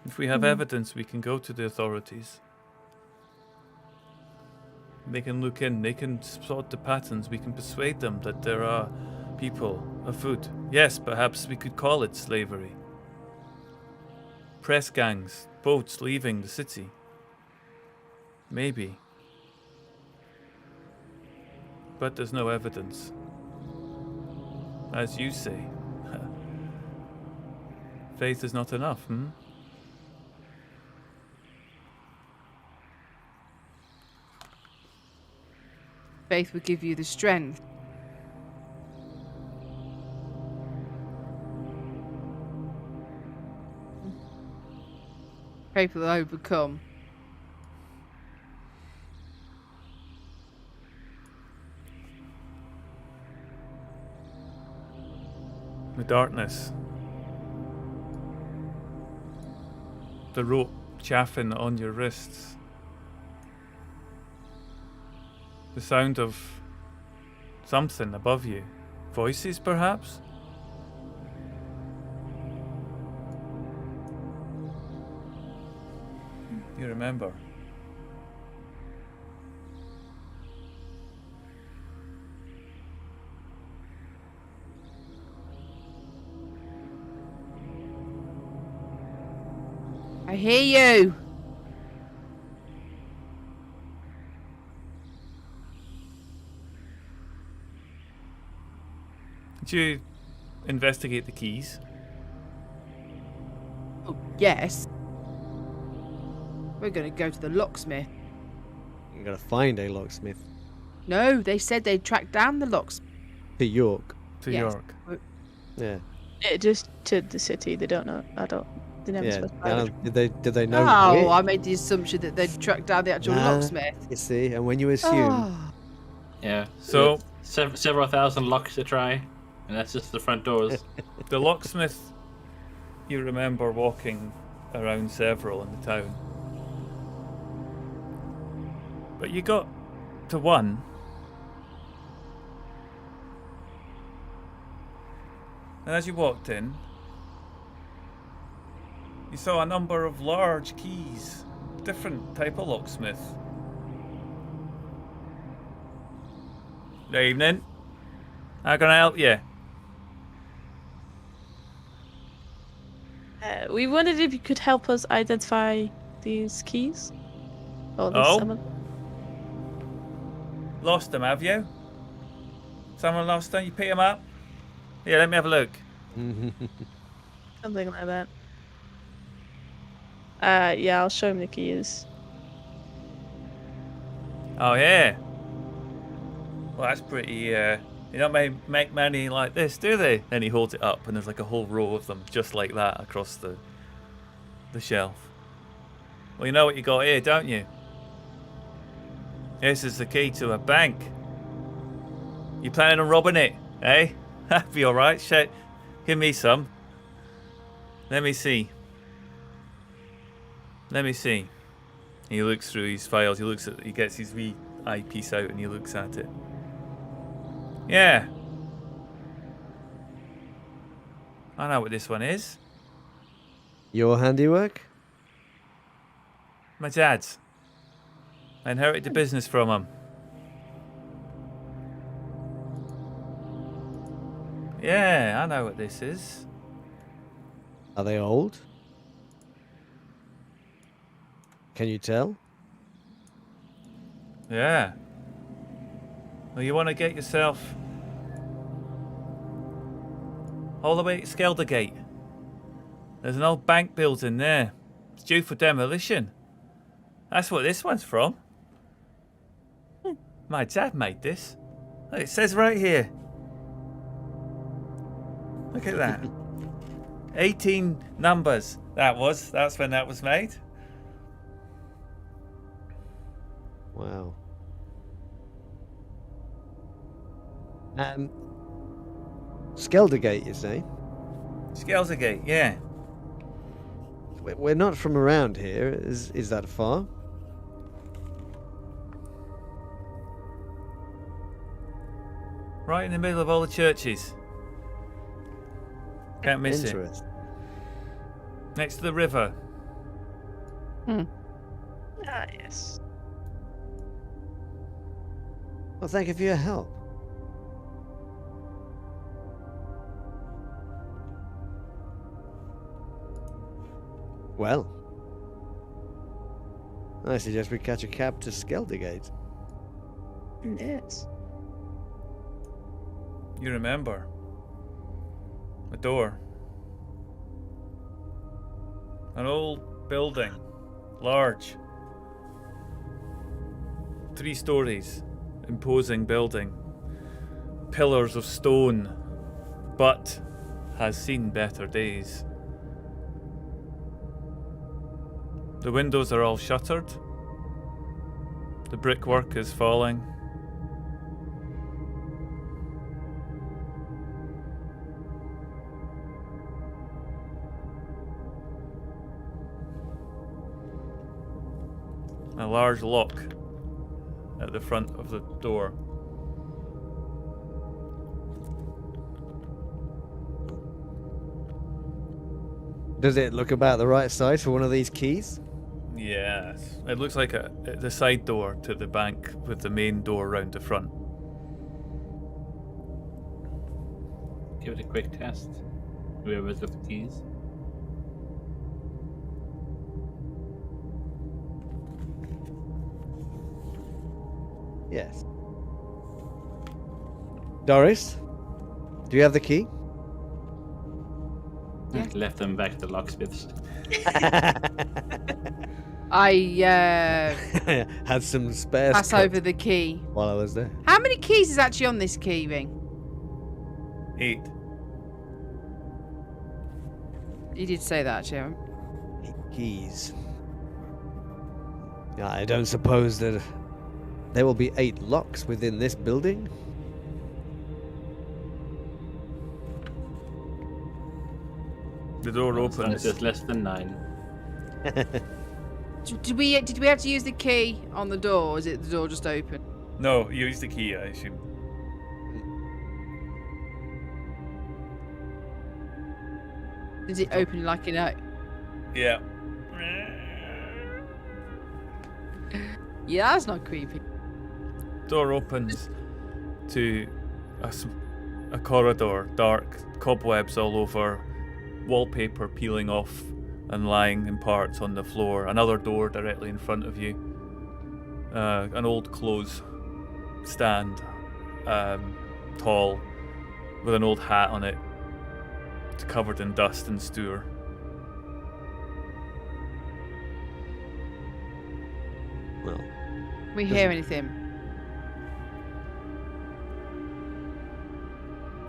Speaker 1: If we have evidence, we can go to the authorities. They can look in, they can sort the patterns, we can persuade them that there are people afoot. Yes, perhaps we could call it slavery. Press gangs, boats leaving the city. Maybe. But there's no evidence. As you say, faith is not enough,
Speaker 4: Faith would give you the strength. Faith will overcome.
Speaker 1: darkness. The rope chaffing on your wrists. The sound of something above you. Voices, perhaps? You remember.
Speaker 4: I hear you.
Speaker 1: Did you investigate the keys?
Speaker 4: Oh, yes. We're going to go to the locksmith.
Speaker 3: You gotta find a locksmith.
Speaker 4: No, they said they'd track down the locksmith.
Speaker 3: To York.
Speaker 1: To
Speaker 4: Yes.
Speaker 1: York.
Speaker 3: Yeah.
Speaker 5: Just to the city. They don't know. I don't. They never
Speaker 3: Yeah.
Speaker 5: specified which
Speaker 3: Did they know?
Speaker 4: Oh,
Speaker 3: where?
Speaker 4: I made the assumption that they'd track down the actual
Speaker 3: Nah.
Speaker 4: locksmith.
Speaker 3: You see, and when you assume,
Speaker 4: Oh.
Speaker 2: Yeah.
Speaker 1: So-
Speaker 2: several thousand locks to try, and that's just the front doors.
Speaker 1: The locksmith, you remember walking around several in the town. But you got to one. And as you walked in, you saw a number of large keys. Different type of locksmith. Good evening. How can I help you?
Speaker 5: we wondered if you could help us identify these keys. Or the
Speaker 1: Oh.
Speaker 5: summon.
Speaker 1: Lost them, have you? Someone lost them? You pick them up? Yeah, let me have a look.
Speaker 5: Something like that. Yeah, I'll show him the keys.
Speaker 1: Oh, yeah. Well, that's pretty, they don't make many like this, do they? And he holds it up, and there's like a whole row of them, just like that, across the shelf. Well, you know what you got here, don't you? This is the key to a bank. You planning on robbing it, eh? That'd be alright. Give me some. Let me see. He looks through his files. He gets his wee eyepiece out and he looks at it. Yeah. I know what this one is.
Speaker 3: your handiwork.
Speaker 1: My dad's. I inherited the business from him. Yeah, I know what this is.
Speaker 3: Are they old? Can you tell?
Speaker 1: Yeah. Well, you want to get yourself all the way to Skeldergate. There's an old bank building there. It's due for demolition. That's what this one's from. My dad made this. Look, it says right here. Look at that. 18 numbers. That's when that was made.
Speaker 3: Wow. Skeldergate, you say?
Speaker 1: Skeldergate, yeah.
Speaker 3: We're not from around here. Is that far?
Speaker 1: Right in the middle of all the churches. Can't miss it.
Speaker 3: Interesting.
Speaker 1: Next to the river.
Speaker 5: Ah, yes.
Speaker 3: Well, thank you for your help. Well, I suggest we catch a cab to Skeldergate.
Speaker 5: Yes.
Speaker 1: You remember. A door. An old building. Large. 3 stories. Imposing building. Pillars of stone. But has seen better days. The windows are all shuttered. The brickwork is falling. a large lock at the front of the door.
Speaker 3: Does it look about the right size for one of these keys?
Speaker 1: Yes, it looks like the side door to the bank with the main door round the front.
Speaker 2: Give it a quick test. Whoever's got the keys.
Speaker 3: Yes. Doris, do you have the key?
Speaker 4: Yeah.
Speaker 2: Left them back at the locksmiths.
Speaker 4: I
Speaker 3: Had some spares
Speaker 4: pass
Speaker 3: cut
Speaker 4: over the key.
Speaker 3: while I was there.
Speaker 4: How many keys is actually on this key ring?
Speaker 1: 8.
Speaker 4: You did say that, Sharon.
Speaker 3: Keys. Yeah, I don't suppose that there will be 8 locks within this building.
Speaker 1: The door
Speaker 2: As long as
Speaker 1: opens.
Speaker 2: there's less than 9.
Speaker 4: Did we have to use the key on the door, or is it the door just open?
Speaker 1: No, you use the key, I assume.
Speaker 4: Is it open like
Speaker 1: Yeah.
Speaker 4: Yeah, that's not creepy.
Speaker 1: Door opens to a corridor, dark, cobwebs all over, wallpaper peeling off and lying in parts on the floor. Another door directly in front of you. An old clothes stand, tall, with an old hat on it. It's covered in dust and stew.
Speaker 3: Well,
Speaker 4: We hear anything?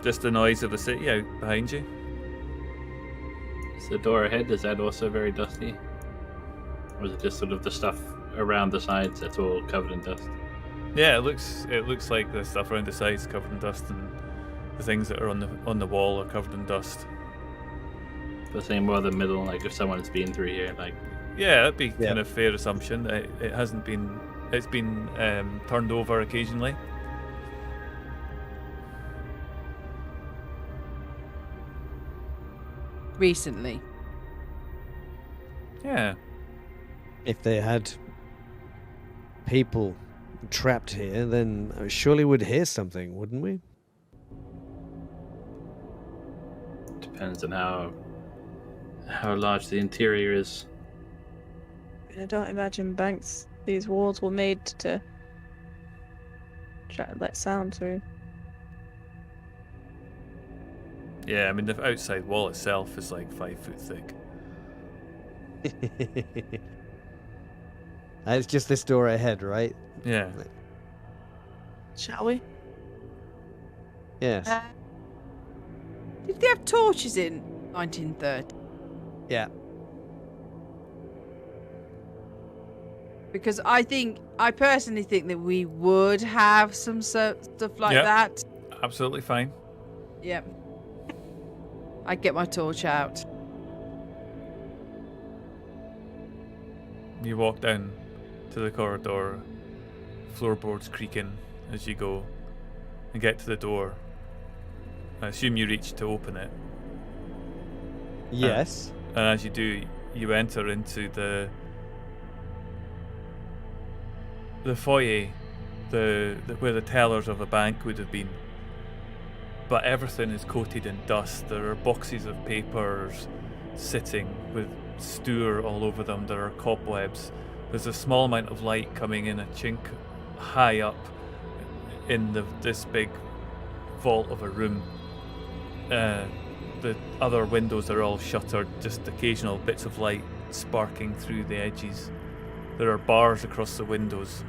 Speaker 1: Just the noise of the city out behind you.
Speaker 2: Is the door ahead, is that also very dusty? Or is it just sort of the stuff around the sides that's all covered in dust?
Speaker 1: Yeah, it looks like the stuff around the sides covered in dust, and the things that are on the wall are covered in dust.
Speaker 2: The same with the middle, like if someone's been through here, like
Speaker 1: Yeah, that'd be
Speaker 3: Yeah.
Speaker 1: kind of fair assumption. It hasn't been. It's been turned over occasionally.
Speaker 4: Recently.
Speaker 1: Yeah.
Speaker 3: if they had people trapped here, then surely we'd hear something, wouldn't we?
Speaker 2: depends on how large the interior is.
Speaker 5: I don't imagine these walls were made to try to let sound through.
Speaker 1: Yeah, I mean the outside wall itself is like 5 foot thick.
Speaker 3: It's just this door ahead, right?
Speaker 1: Yeah.
Speaker 5: Shall we?
Speaker 3: Yes.
Speaker 4: Did they have torches in 1930?
Speaker 3: Yeah.
Speaker 4: Because I personally think that we would have some stuff like
Speaker 1: Yep.
Speaker 4: that.
Speaker 1: Absolutely fine.
Speaker 4: Yep. I'd get my torch out.
Speaker 1: You walk down to the corridor, floorboards creaking as you go, and get to the door. I assume you reach to open it.
Speaker 3: Yes.
Speaker 1: And as you do, you enter into the foyer, where the tellers of a bank would have been. But everything is coated in dust. There are boxes of papers sitting with stew all over them. There are cobwebs. There's a small amount of light coming in a chink high up in this big vault of a room. The other windows are all shuttered, just occasional bits of light sparking through the edges. There are bars across the windows.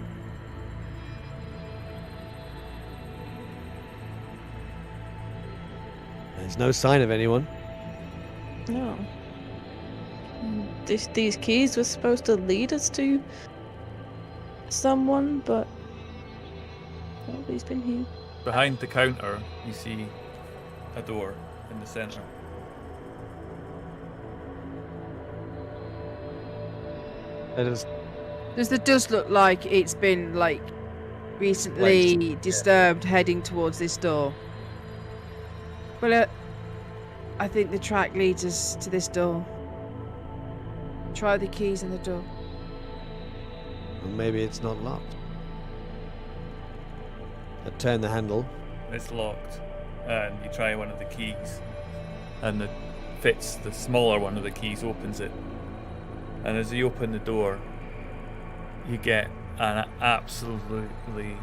Speaker 3: There's no sign of anyone.
Speaker 5: No. These keys were supposed to lead us to someone, but nobody's been here.
Speaker 1: Behind the counter, you see a door in the centre.
Speaker 3: Let us
Speaker 4: Does the dust look like it's been like recently disturbed heading towards this door? Well, I think the track leads us to this door. Try the keys in the door.
Speaker 3: Well, maybe it's not locked. I turn the handle.
Speaker 1: It's locked, and you try one of the keys, and the smaller one of the keys opens it. And as you open the door, you get an absolutely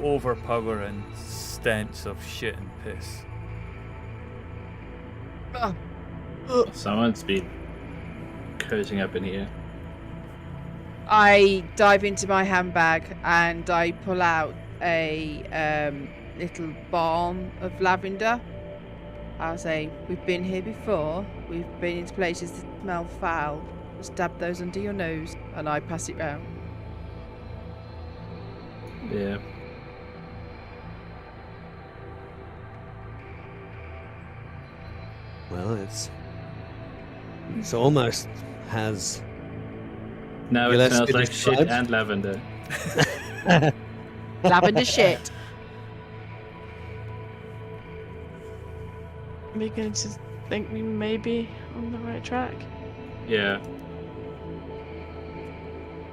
Speaker 1: overpowering stench of shit and piss.
Speaker 2: Someone's been cozying up in here.
Speaker 4: I dive into my handbag and I pull out a little balm of lavender. I'll say, we've been here before. We've been into places that smell foul. Just dab those under your nose, and I pass it round.
Speaker 2: Yeah.
Speaker 3: Well, it's almost has.
Speaker 2: Now it
Speaker 3: Gillespie
Speaker 2: smells like shit
Speaker 3: described.
Speaker 2: and lavender.
Speaker 4: Lavender shit.
Speaker 5: I'm beginning to think we may be on the right track.
Speaker 2: Yeah.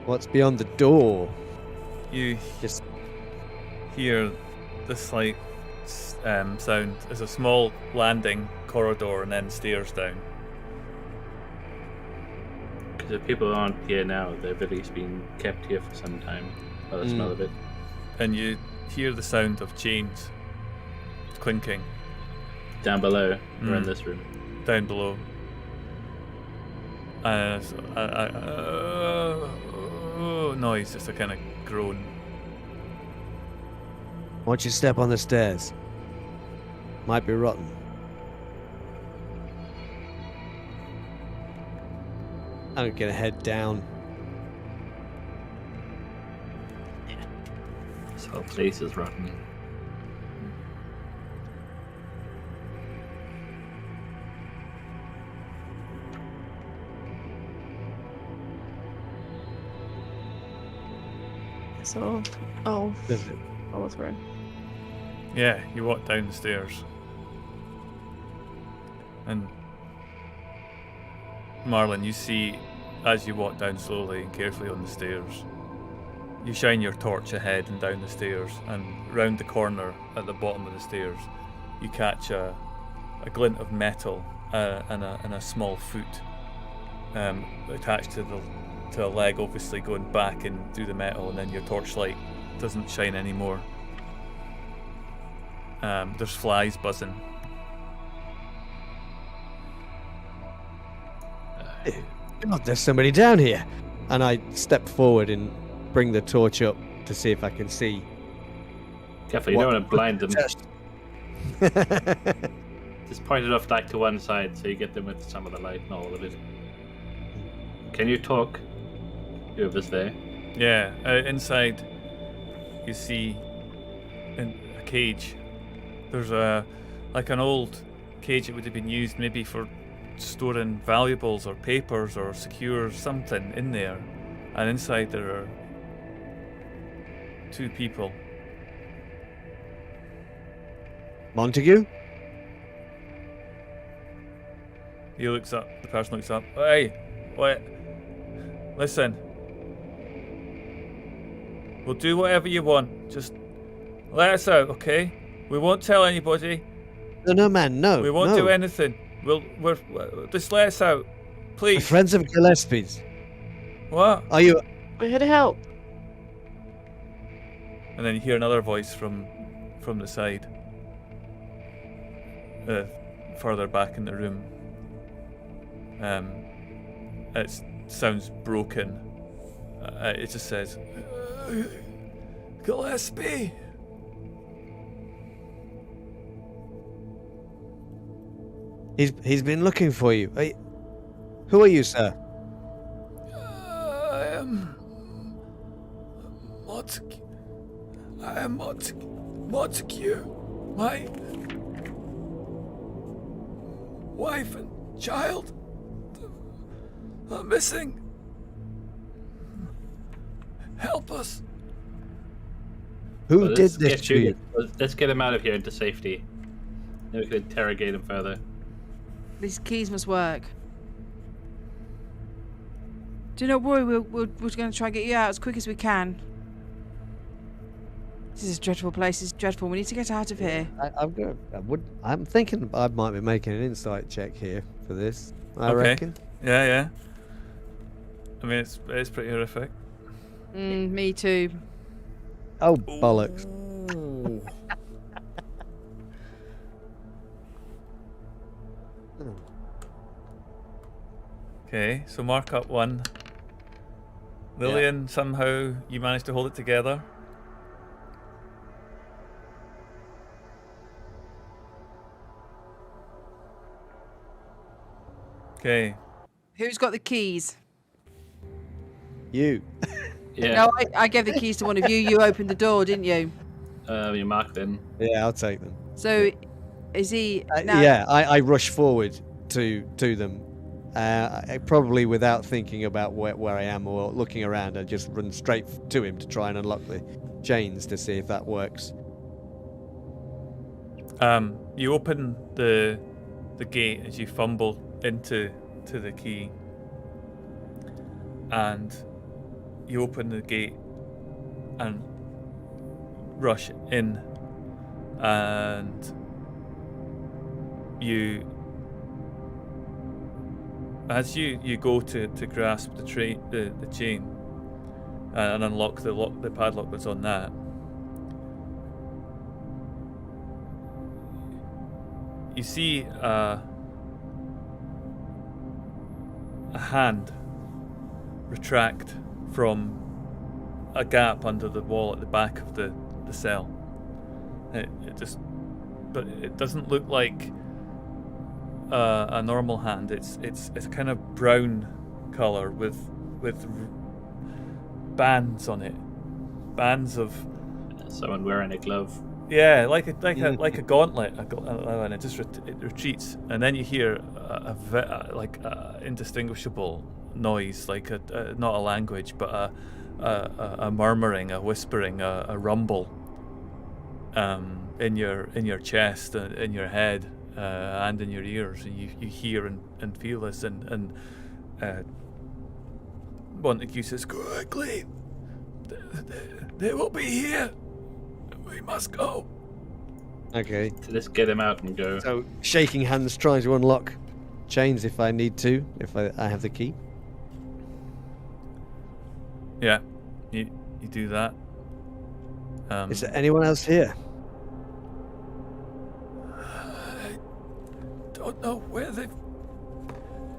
Speaker 3: What's beyond the door?
Speaker 1: You
Speaker 3: Just
Speaker 1: hear the slight sound. There's a small landing corridor and then stairs down.
Speaker 2: Because if people aren't here now, they've at least been kept here for some time by the smell of it.
Speaker 1: And you hear the sound of chains clinking
Speaker 2: Down below, or in this room.
Speaker 1: down below. Noise, just a kind of groan.
Speaker 3: watch your step on the stairs. Might be rotten. I'm gonna head down.
Speaker 2: This whole place is rotten.
Speaker 5: So, oh,
Speaker 3: Is it?
Speaker 5: follow through.
Speaker 1: Yeah, you walk down the stairs. And Marlon, you see, as you walk down slowly and carefully on the stairs, you shine your torch ahead and down the stairs, and round the corner at the bottom of the stairs, you catch a glint of metal and a small foot attached to a leg, obviously going back and through the metal, and then your torchlight doesn't shine anymore. There's flies buzzing.
Speaker 3: God, there's somebody down here. And I step forward and bring the torch up to see if I can see.
Speaker 2: Careful, you don't want to blind them.
Speaker 3: Just-
Speaker 2: Just point it off like to one side so you get them with some of the light, not all of it. Can you talk? Whoever's there.
Speaker 1: Yeah, inside you see in a cage. There's like an old cage that would have been used maybe for storing valuables or papers or secure something in there. And inside there are two people.
Speaker 3: Montague?
Speaker 1: He looks up, the person looks up. Hey, what? Listen. We'll do whatever you want. Just let us out, okay? We won't tell anybody.
Speaker 3: No, man, no.
Speaker 1: We won't
Speaker 3: no.
Speaker 1: do anything. We're just let us out,
Speaker 3: We're
Speaker 1: please.
Speaker 3: friends of Gillespie's.
Speaker 1: What?
Speaker 3: Are you?
Speaker 5: We're here to help.
Speaker 1: And then you hear another voice from the side, further back in the room. It sounds broken. It just says, Gillespie.
Speaker 3: He's been looking for you. Who are you, sir?
Speaker 1: I am Montague. My wife and child are missing. Help us!
Speaker 3: Who
Speaker 2: Well,
Speaker 3: did
Speaker 2: let's
Speaker 3: this
Speaker 2: get
Speaker 3: to you?
Speaker 2: Let's get him out of here into safety. Then we can interrogate him further.
Speaker 4: These keys must work. Do not worry, we're going to try and get you out as quick as we can. This is a dreadful place. It's dreadful. We need to get out of here.
Speaker 3: I'm thinking I might be making an insight check here for this. I
Speaker 1: Okay.
Speaker 3: reckon.
Speaker 1: Yeah. I mean, it's pretty horrific.
Speaker 4: Me too.
Speaker 3: Oh bollocks!
Speaker 1: Okay, so mark up 1. Lillian, somehow you managed to hold it together. Okay.
Speaker 4: Who's got the keys?
Speaker 3: You.
Speaker 2: Yeah.
Speaker 4: No, I gave the keys to one of you. You opened the door, didn't you?
Speaker 2: You mark then.
Speaker 3: Yeah, I'll take them.
Speaker 4: So, is he? Now,
Speaker 3: Yeah, I rush forward to them, probably without thinking about where I am or looking around. I just run straight to him to try and unlock the chains to see if that works.
Speaker 1: You open the gate as you fumble into the key, and you open the gate and rush in, and as you go to grasp the chain and unlock the padlock that's on that, you see a hand retract from a gap under the wall at the back of the cell. But it doesn't look like a normal hand. It's kind of brown color with bands on it, bands of
Speaker 2: Someone wearing a glove.
Speaker 1: yeah, like a gauntlet, and it just it retreats, and then you hear a indistinguishable noise, like not a language, but a murmuring, a whispering, a rumble, in your chest, in your head, and in your ears, and you hear and feel this, and Montague says, "Quickly, they will be here. We must go."
Speaker 3: Okay.
Speaker 2: So let's get him out and go.
Speaker 3: So shaking hands, trying to unlock chains if I need to, if I have the key.
Speaker 1: Yeah, you do that.
Speaker 3: Is there anyone else here?
Speaker 1: I don't know where they've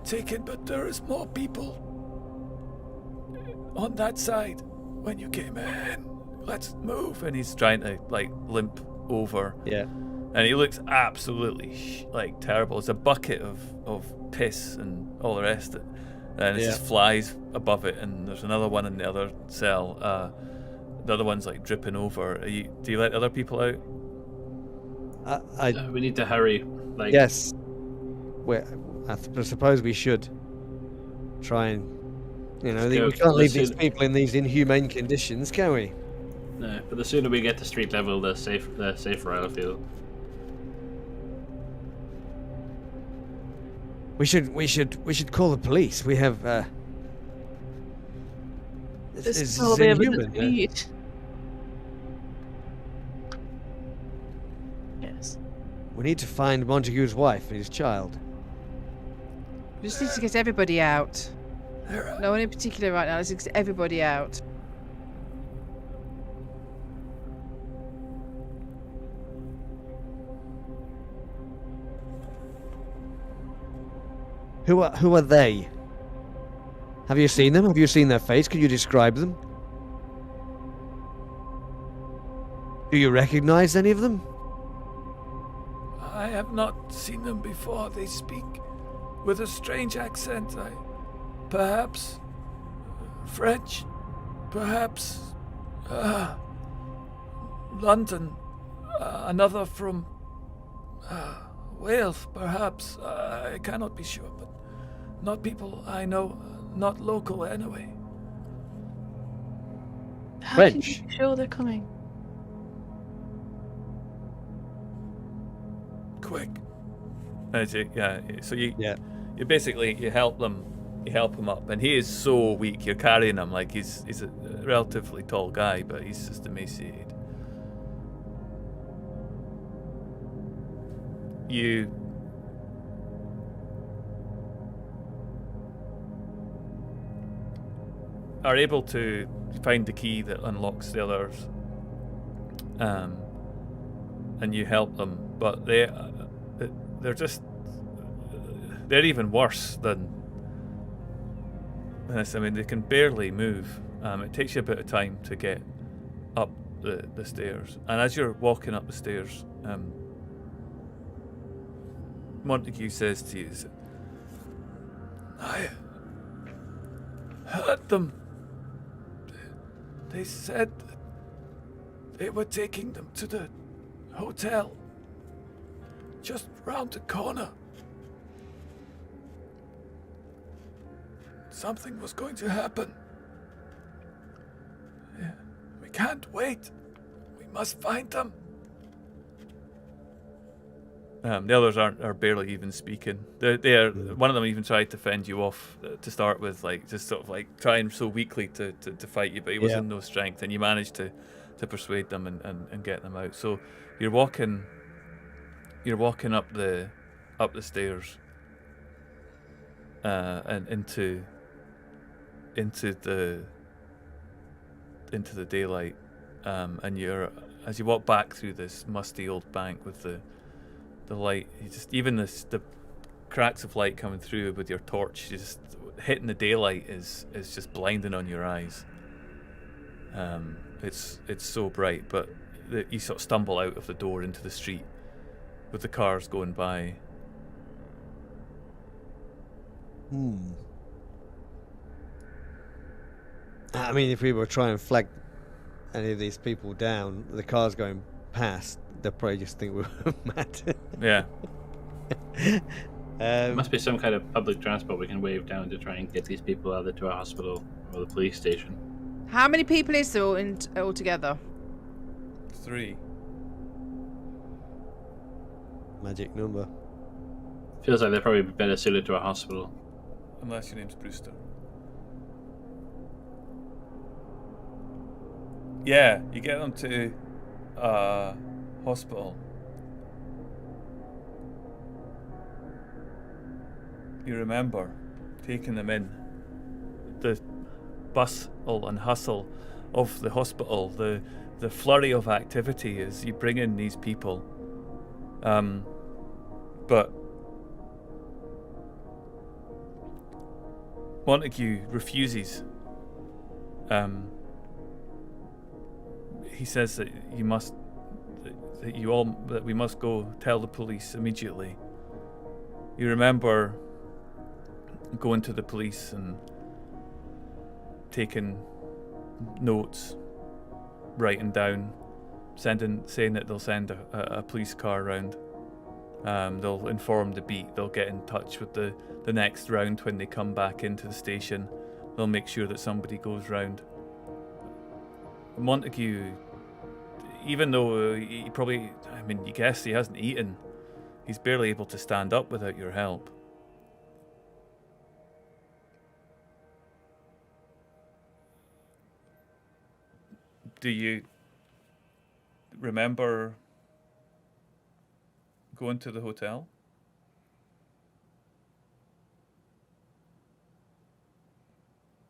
Speaker 1: taken, but there is more people on that side when you came in. Let's move. And he's trying to limp over.
Speaker 3: Yeah.
Speaker 1: And he looks absolutely terrible. It's a bucket of piss and all the rest of it. And it just flies above it, and there's another one in the other cell. The other one's dripping over. Do you let other people out?
Speaker 2: We need to hurry.
Speaker 3: Yes. I suppose we should try and, we can't leave these people in these inhumane conditions, can we?
Speaker 2: No, but the sooner we get to street level, the safer I'll feel.
Speaker 3: We should call the police. We have
Speaker 5: This
Speaker 3: is
Speaker 5: is all the evidence
Speaker 3: inhuman.
Speaker 5: we need. Yes.
Speaker 3: We need to find Montague's wife and his child.
Speaker 4: We just need to get everybody out. No one in particular right now. Let's get everybody out.
Speaker 3: Who are they? Have you seen them? Have you seen their face? Can you describe them? Do you recognize any of them?
Speaker 1: I have not seen them before. They speak with a strange accent. Perhaps French, perhaps London, another from Wales, perhaps. I cannot be sure, but not people I know, not local anyway.
Speaker 5: How can
Speaker 3: French.
Speaker 5: you be sure they're coming?
Speaker 1: Quick. So you
Speaker 3: Yeah.
Speaker 1: you help him up, and he is so weak. You're carrying him like he's a relatively tall guy, but he's just emaciated. You are able to find the key that unlocks the others, and you help them, but they're even worse than this. I mean, they can barely move. It takes you a bit of time to get up the stairs, and as you're walking up the stairs, Montague says to you, "I heard them. They said they were taking them to the hotel just round the corner. Something was going to happen. Yeah, we can't wait. We must find them." The others are barely even speaking. They are. One of them even tried to fend you off to start with, like just sort of like trying so weakly to fight you, but he was in no strength, and you managed to persuade them and get them out. So you're walking up the stairs and into the daylight, and as you walk back through this musty old bank with the light, the cracks of light coming through with your torch, just hitting the daylight is just blinding on your eyes. It's so bright, but you sort of stumble out of the door into the street with the cars going by.
Speaker 3: I mean, if we were trying to flag any of these people down, the cars going past, they'll probably just think we're mad.
Speaker 1: Yeah.
Speaker 2: There must be some kind of public transport we can wave down to try and get these people either to a hospital or the police station.
Speaker 4: How many people is there all together?
Speaker 1: 3.
Speaker 3: Magic number.
Speaker 2: Feels like they're probably better suited to a hospital.
Speaker 1: Unless your name's Brewster. Yeah, you get them to hospital. You remember taking them in. The bustle and hustle of the hospital, the flurry of activity as you bring in these people. But Montague refuses. He says that we must go tell the police immediately. You remember going to the police and taking notes, writing down, saying that they'll send a police car around. They'll inform the beat. They'll get in touch with the next round when they come back into the station. They'll make sure that somebody goes round. Montague, even though you guess he hasn't eaten, he's barely able to stand up without your help. Do you remember going to the hotel?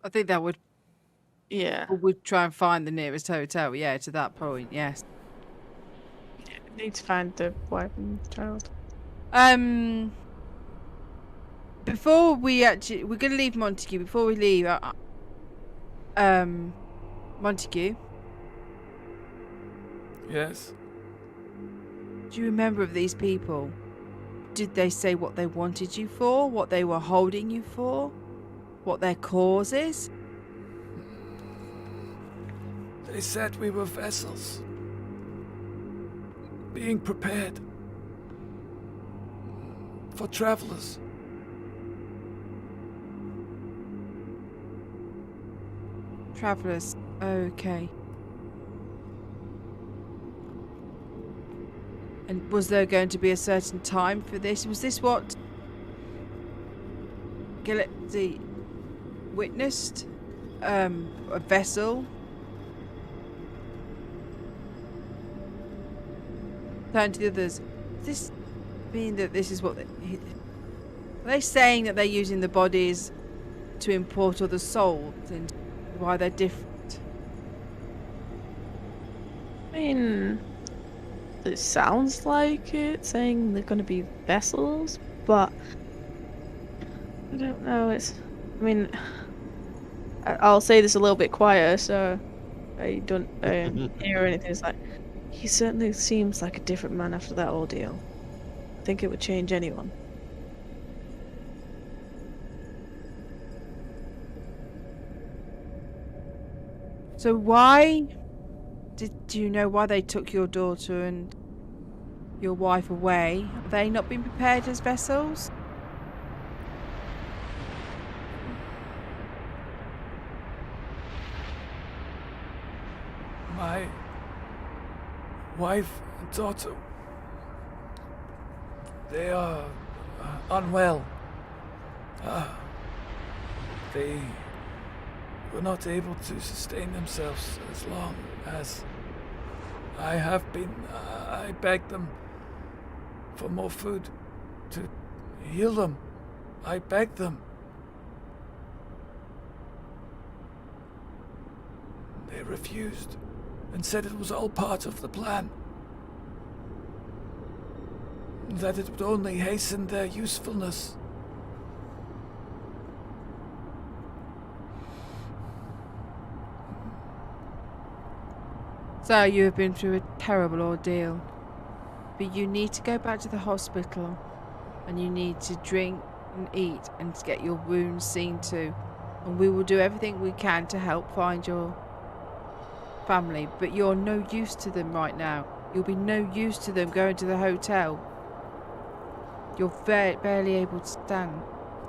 Speaker 4: I think that would try and find the nearest hotel. Yeah, to that point, yes.
Speaker 5: Need to find the wife and child.
Speaker 4: Before we're gonna leave Montague. Before we leave, Montague.
Speaker 1: Yes.
Speaker 4: Do you remember of these people? Did they say what they wanted you for? What they were holding you for? What their cause is?
Speaker 1: They said we were vessels. Being prepared. For travelers.
Speaker 4: Travelers. Okay. And was there going to be a certain time for this? Was this what Gillespie witnessed? A vessel? Turn to the others. Does this mean that this is what... are they saying that they're using the bodies to import other souls and why they're different?
Speaker 5: I mean, it sounds like it, saying they're going to be vessels, but I don't know. I mean, I'll say this a little bit quieter so I don't hear anything. It's like, he certainly seems like a different man after that ordeal. I think it would change anyone.
Speaker 4: So why... Do you know why they took your daughter and your wife away? Have they not been prepared as vessels?
Speaker 1: My wife and daughter, they are unwell. They were not able to sustain themselves as long as I have been. I begged them for more food to heal them. I begged them. They refused and said it was all part of the plan. That it would only hasten their usefulness.
Speaker 4: So you have been through a terrible ordeal. But you need to go back to the hospital. And you need to drink and eat and get your wounds seen to. And we will do everything we can to help find your family. But you're no use to them right now. You'll be no use to them going to the hotel. You're barely able to stand.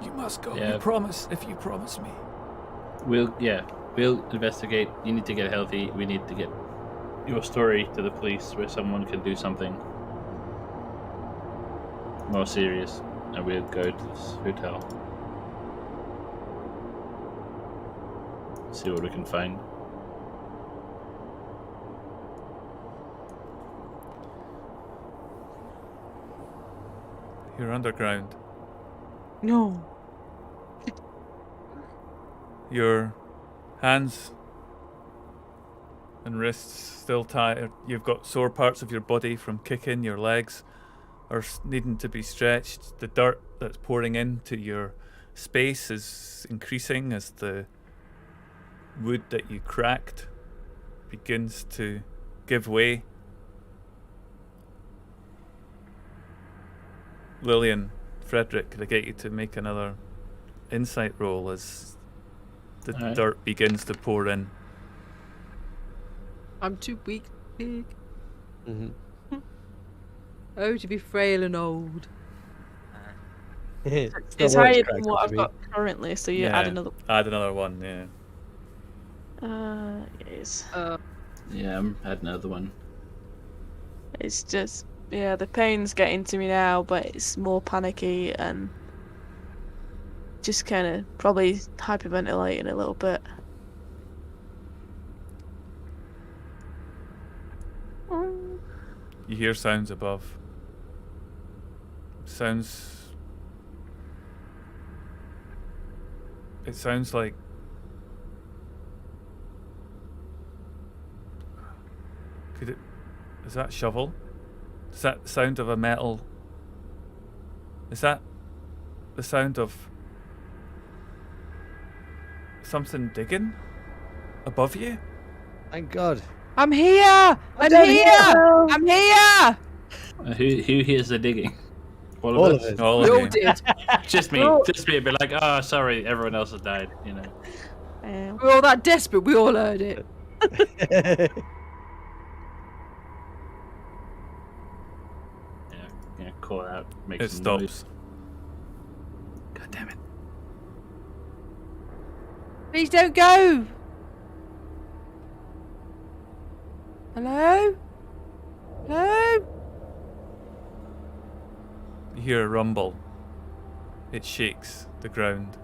Speaker 1: You must go.
Speaker 2: Yeah.
Speaker 1: You promise, if you promise me.
Speaker 2: We'll investigate. You need to get healthy. We need to get your story to the police where someone can do something more serious, and we'll go to this hotel. See what we can find.
Speaker 1: You're underground.
Speaker 4: No.
Speaker 1: Your hands and wrists still tired. You've got sore parts of your body from kicking. Your legs are needing to be stretched. The dirt that's pouring into your space is increasing as the wood that you cracked begins to give way. Lillian, Frederick, could I get you to make another insight roll as the
Speaker 2: Alright.
Speaker 1: dirt begins to pour in?
Speaker 4: I'm too weak.
Speaker 3: Mm-hmm.
Speaker 4: Oh, to be frail and old.
Speaker 5: It's higher than what I've got currently, so you add another.
Speaker 1: Add another one, yeah.
Speaker 5: Yes.
Speaker 2: Yeah, I'm add another one.
Speaker 5: It's just, the pain's getting to me now, but it's more panicky and just kind of probably hyperventilating a little bit.
Speaker 1: You hear sounds above. It sounds like is that shovel? Is that the sound of a metal? Is that the sound of something digging above you?
Speaker 3: Thank God.
Speaker 4: I'm here! I'm here! I'm here!
Speaker 2: Who hears the digging? All
Speaker 3: All
Speaker 2: of
Speaker 3: of
Speaker 2: us.
Speaker 3: us.
Speaker 1: All
Speaker 4: We
Speaker 1: of
Speaker 4: all
Speaker 1: you.
Speaker 4: did.
Speaker 2: Just me.
Speaker 4: Oh.
Speaker 2: Just me. Be like, oh, sorry, everyone else has died. You know.
Speaker 4: We're all that desperate, we all heard it.
Speaker 2: Yeah. Call out. Make
Speaker 1: It
Speaker 2: some
Speaker 1: stops.
Speaker 2: noise. God damn it.
Speaker 4: Please don't go! Hello? Hello?
Speaker 1: You hear a rumble. It shakes the ground.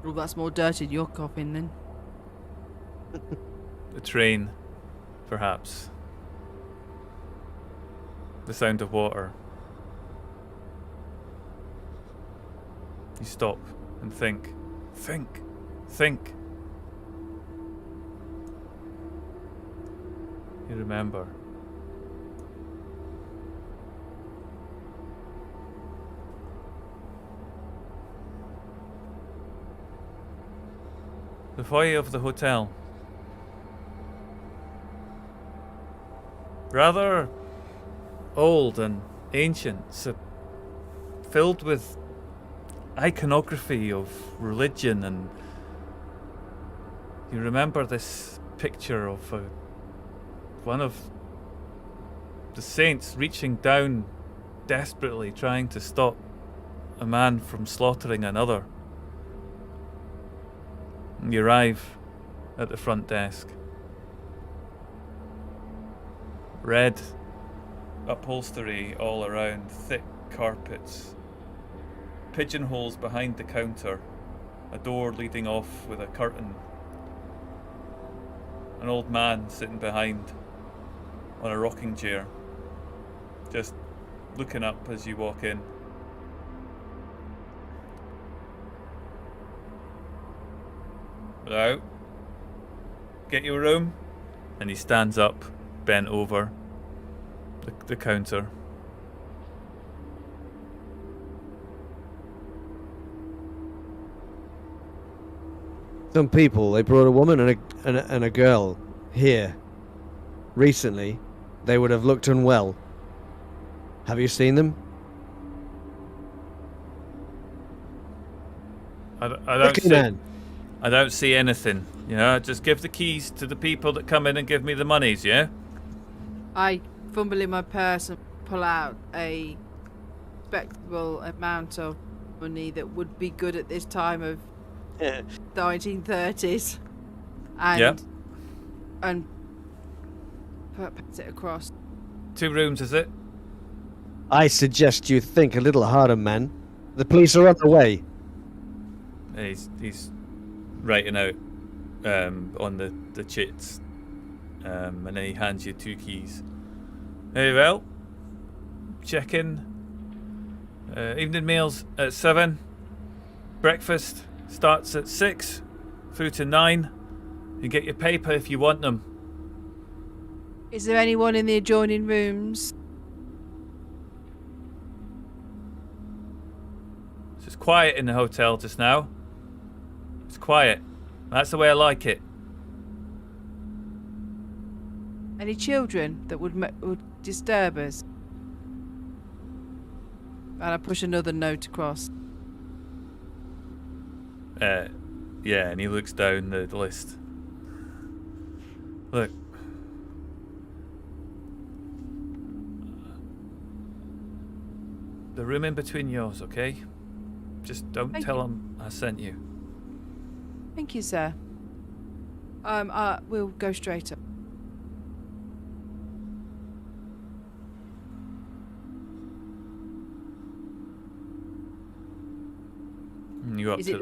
Speaker 4: Well, that's more dirt in your coffin then.
Speaker 1: The train, perhaps. The sound of water. You stop and think. Think. Think. You remember. The foyer of the hotel. Rather old and ancient, so filled with iconography of religion, and you remember this picture of one of the saints reaching down desperately trying to stop a man from slaughtering another. And you arrive at the front desk. Red upholstery all around, thick carpets, pigeonholes behind the counter, a door leading off with a curtain, an old man sitting behind on a rocking chair, just looking up as you walk in. Hello? Get your room? And he stands up, bent over the counter.
Speaker 3: Some people, they brought a woman and a girl here recently. They would have looked unwell. Have you seen them?
Speaker 1: I don't see anything. You know, just give the keys to the people that come in and give me the monies, yeah?
Speaker 4: I fumble in my purse and pull out a respectable amount of money that would be good at this time of the 1930s. And pass it across.
Speaker 1: 2 rooms, is it?
Speaker 3: I suggest you think a little harder, man. The police are on the way.
Speaker 1: He's writing out on the chits, and then he hands you 2 keys. Very well. Check in. Evening meals at 7. Breakfast starts at 6 through to 9. You get your paper if you want them.
Speaker 4: Is there anyone in the adjoining rooms?
Speaker 1: It's just quiet in the hotel just now. It's quiet. That's the way I like it.
Speaker 4: Any children that would disturb us? And I push another note across.
Speaker 1: Yeah, and he looks down the list. Look. The room in between yours, okay? Just don't tell him I sent you.
Speaker 4: Thank you, sir. We'll go straight up.
Speaker 1: And you go up
Speaker 4: Is
Speaker 1: to
Speaker 4: it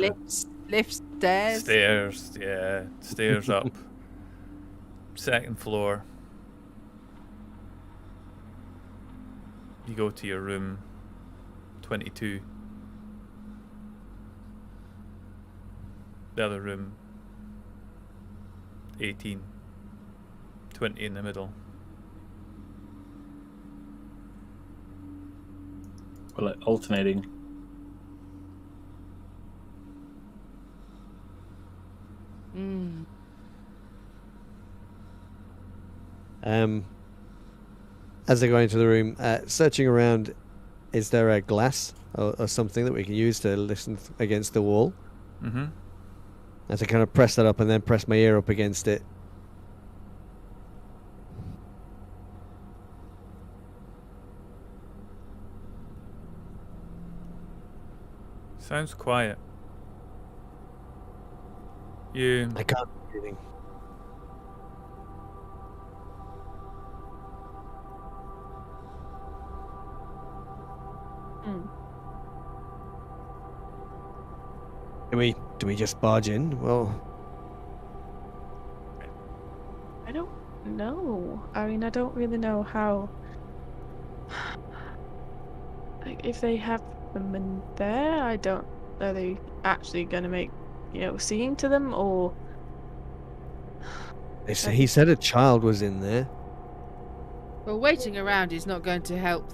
Speaker 4: lifts, stairs?
Speaker 1: Stairs, yeah. Stairs up. 2nd floor. You go to your room 22. The other room 18. 20 in the middle.
Speaker 2: Well, like alternating.
Speaker 3: As they go into the room, searching around, is there a glass or something that we can use to listen against the wall?
Speaker 1: Mm-hmm.
Speaker 3: As I kind of press that up and then press my ear up against it.
Speaker 1: Sounds quiet. You...
Speaker 3: I can't do anything. Do we just barge in? Well,
Speaker 5: I don't know. I mean, I don't really know how. Like, if they have them in there, I don't. Are they actually gonna make, seeing to them, or?
Speaker 3: he said a child was in there.
Speaker 4: Well, waiting around is not going to help.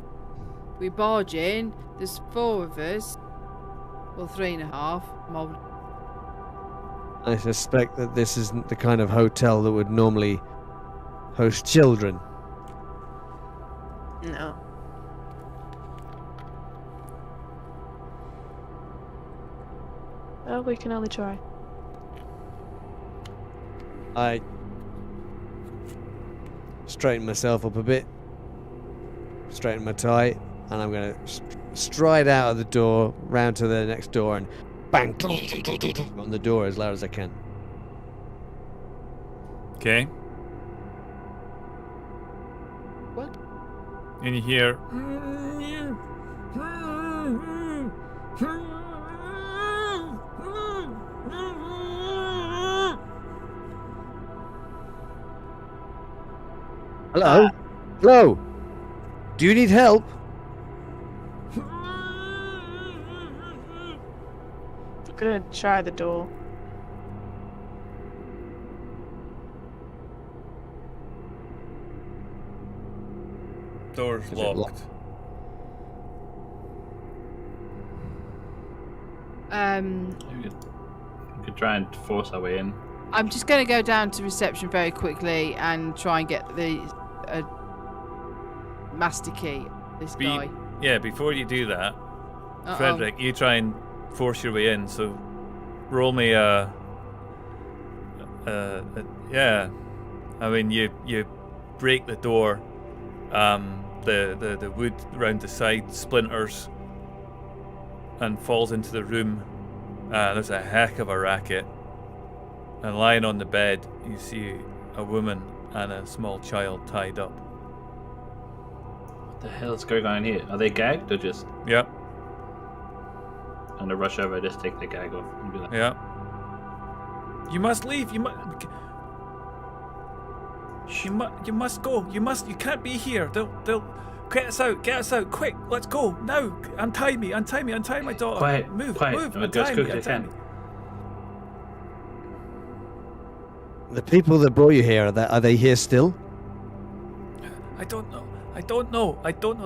Speaker 4: We barge in. There's 4 of us. Well, 3.5. I'm old.
Speaker 3: I suspect that this isn't the kind of hotel that would normally host children.
Speaker 5: No. Well, we can only try.
Speaker 3: I straighten myself up a bit, straighten my tie, and I'm going to stride out of the door, round to the next door, and bang on the door as loud as I can.
Speaker 1: Okay.
Speaker 4: What?
Speaker 1: And you hear.
Speaker 3: Hello? Hello? Do you need help?
Speaker 5: I'm gonna try the door.
Speaker 1: Door's
Speaker 3: Is it
Speaker 1: locked.
Speaker 3: locked?
Speaker 2: We could try and force our way in.
Speaker 4: I'm just going to go down to reception very quickly and try and get the master key. This guy.
Speaker 1: Yeah, before you do that,
Speaker 4: Uh-oh.
Speaker 1: Frederick, you try and force your way in. So roll me yeah. I mean, you break the door. The wood around the side splinters and falls into the room. There's a heck of a racket. And lying on the bed, you see a woman and a small child tied up.
Speaker 2: What the hell's going on here? Are they gagged or just?
Speaker 1: Yep.
Speaker 2: And to rush over, just take the gag off and be like,
Speaker 1: Yeah. You must leave. You must go. You can't be here. They'll get us out. Get us out quick. Let's go now. Untie me. Untie my daughter.
Speaker 2: Quiet.
Speaker 1: Move.
Speaker 2: I'm
Speaker 1: Untie
Speaker 2: as
Speaker 1: me.
Speaker 2: quick as I can.
Speaker 3: The people that brought you here, are they here still?
Speaker 1: I don't know.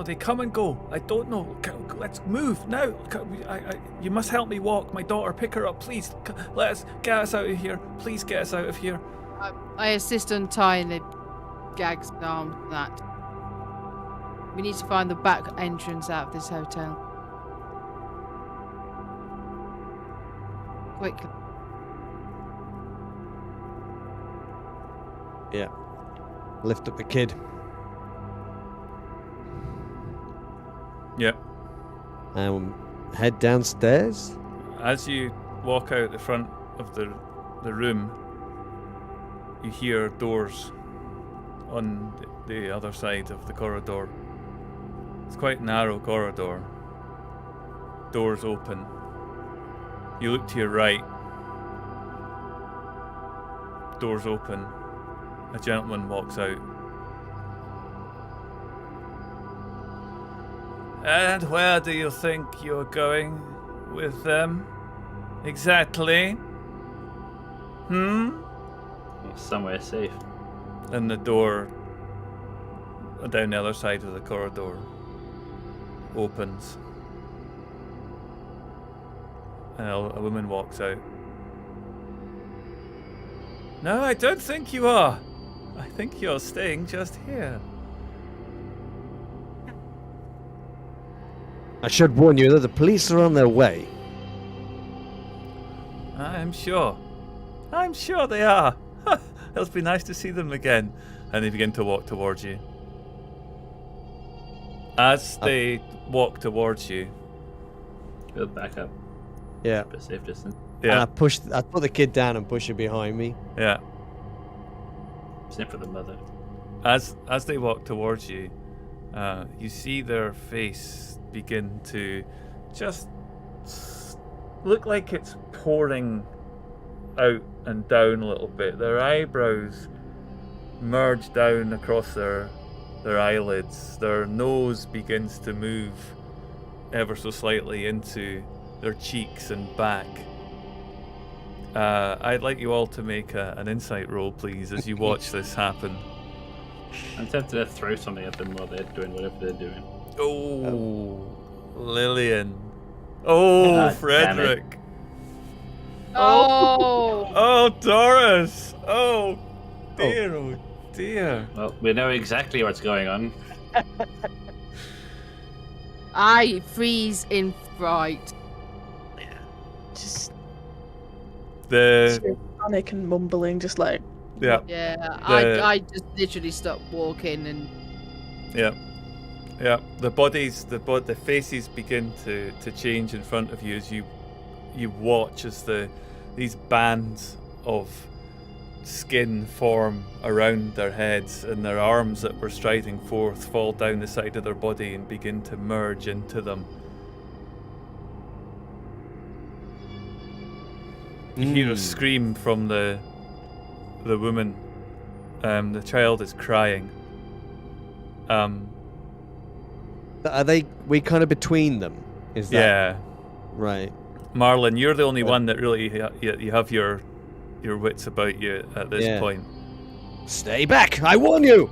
Speaker 1: They come and go. I don't know. Let's move now. You must help me walk. My daughter, pick her up, please. Get us out of here. Please get us out of here.
Speaker 4: I assist untying the gags and arms and that. We need to find the back entrance out of this hotel. Quickly.
Speaker 3: Yeah. Lift up the kid.
Speaker 1: Yep.
Speaker 3: And head downstairs.
Speaker 1: As you walk out the front of the room, you hear doors on the other side of the corridor. It's quite a narrow corridor. Doors open. You look to your right. Doors open. A gentleman walks out. And where do you think you're going with them? Exactly?
Speaker 2: Somewhere safe.
Speaker 1: And the door down the other side of the corridor opens. And a woman walks out. No, I don't think you are. I think you're staying just here.
Speaker 3: I should warn you that the police are on their way.
Speaker 1: I'm sure. I'm sure they are. It'll be nice to see them again. And they begin to walk towards you. As they walk towards you.
Speaker 2: Go back up.
Speaker 3: Yeah.
Speaker 2: A safe distance.
Speaker 3: And
Speaker 1: Yeah.
Speaker 3: I put the kid down and push her behind me.
Speaker 1: Yeah.
Speaker 2: Same for the mother.
Speaker 1: As they walk towards you, you see their face begin to just look like it's pouring out and down a little bit. Their eyebrows merge down across their eyelids. Their nose begins to move ever so slightly into their cheeks and back. I'd like you all to make an insight roll, please, as you watch this happen.
Speaker 2: I'm tempted to throw something at them while they're doing whatever they're doing.
Speaker 1: Oh, Lillian. Oh, Frederick.
Speaker 4: Oh.
Speaker 1: Oh, Doris. Oh, dear, oh dear.
Speaker 2: Well, we know exactly what's going on.
Speaker 4: I freeze in fright.
Speaker 5: Just
Speaker 1: The
Speaker 5: panic and mumbling, just like.
Speaker 1: yeah.
Speaker 4: Yeah,
Speaker 1: The-
Speaker 4: I just literally stopped walking and
Speaker 1: Yeah, yeah. The faces begin to change in front of you as you watch as these bands of skin form around their heads, and their arms that were striding forth fall down the side of their body and begin to merge into them. You hear a scream from the woman. The child is crying.
Speaker 3: Are we kind of between them? Is that
Speaker 1: Yeah.
Speaker 3: right?
Speaker 1: Marlon, you're the only one that really you have your wits about you at this
Speaker 3: Yeah.
Speaker 1: point.
Speaker 3: Stay back! I warn you!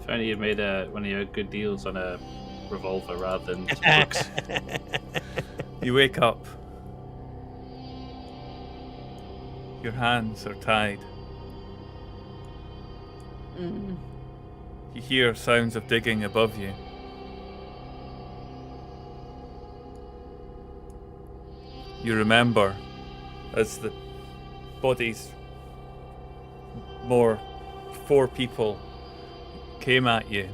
Speaker 2: If only you made one of your good deals on a revolver rather than books.
Speaker 1: You wake up. Your hands are tied.
Speaker 4: Mm.
Speaker 1: You hear sounds of digging above you. You remember as the bodies, four people came at you.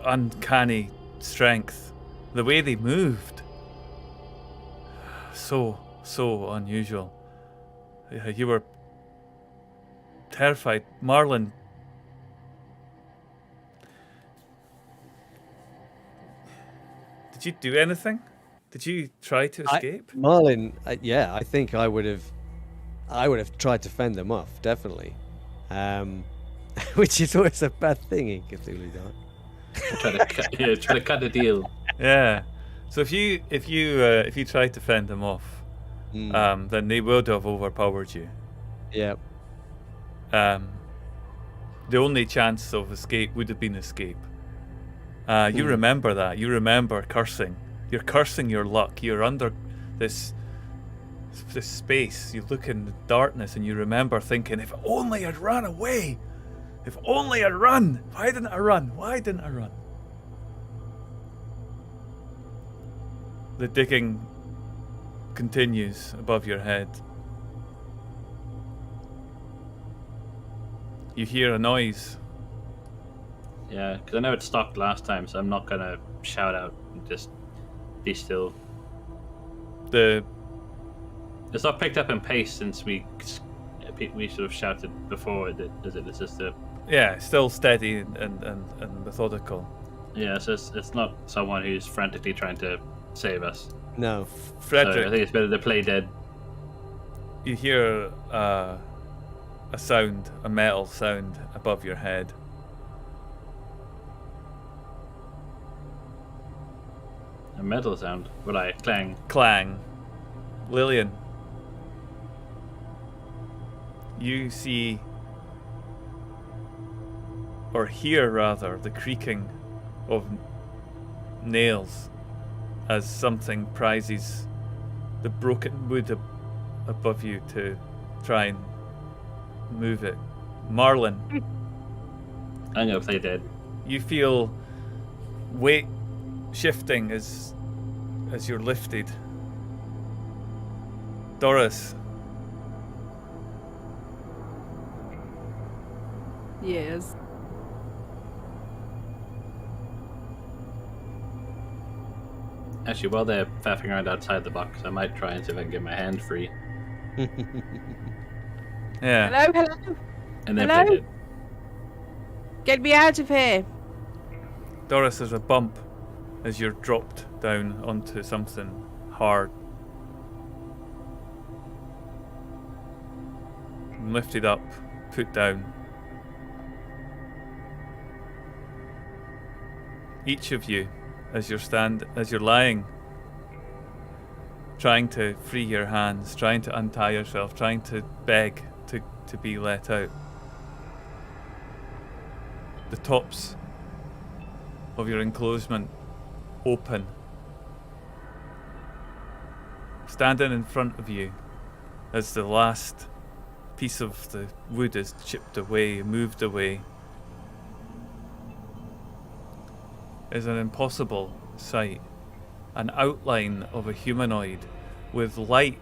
Speaker 1: Uncanny strength. The way they moved. So unusual. You were terrified. Marlon. Did you do anything? Did you try to escape?
Speaker 3: Marlin, yeah, I think I would have tried to fend them off, definitely. Which is always a bad thing in Cthulhu Dark.
Speaker 2: Try to cut the deal.
Speaker 1: Yeah. So if you tried to fend them off, then they would have overpowered you.
Speaker 3: Yeah.
Speaker 1: The only chance of escape would have been escape. You remember that. You remember cursing. You're cursing your luck. You're under this space. You look in the darkness and you remember thinking, if only I'd run away. If only I'd run. Why didn't I run? Why didn't I run? The digging continues above your head. You hear a noise.
Speaker 2: Yeah, because I know it stopped last time, so I'm not gonna shout out and just be still. It's not picked up in pace since we sort of shouted before, is it? It's just
Speaker 1: Still steady and methodical.
Speaker 2: Yeah, so it's not someone who's frantically trying to save us.
Speaker 3: No.
Speaker 1: Frederick,
Speaker 2: So I think it's better to play dead.
Speaker 1: you hear a sound, a metal sound above your head.
Speaker 2: A metal sound. Will I clang?
Speaker 1: Clang. Lillian, you see, or hear rather, the creaking of nails as something prizes the broken wood above you to try and move it. Marlon,
Speaker 2: I'm gonna play dead.
Speaker 1: you feel weight shifting as you're lifted. Doris,
Speaker 4: Yes.
Speaker 2: Actually, while they're faffing around outside the box, I might try and see if I can get my hand free.
Speaker 1: yeah.
Speaker 4: Hello.
Speaker 2: And then
Speaker 4: Hello?
Speaker 2: play dead.
Speaker 4: Get me out of here.
Speaker 1: Doris, there's a bump as you're dropped down onto something hard. Lifted up, put down. Each of you, as you're lying, trying to free your hands, trying to untie yourself, trying to beg to be let out. The tops of your enclosement open. Standing in front of you as the last piece of the wood is chipped away, moved away, is an impossible sight. An outline of a humanoid with light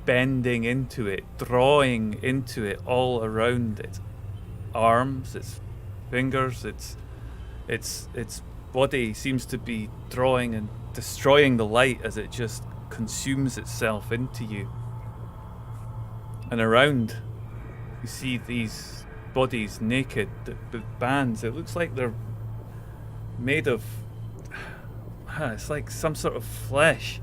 Speaker 1: bending into it, drawing into it all around its arms, its fingers, its body seems to be drawing and destroying the light as it just consumes itself into you. And around, you see these bodies naked with bands. It looks like they're made of... it's like some sort of flesh.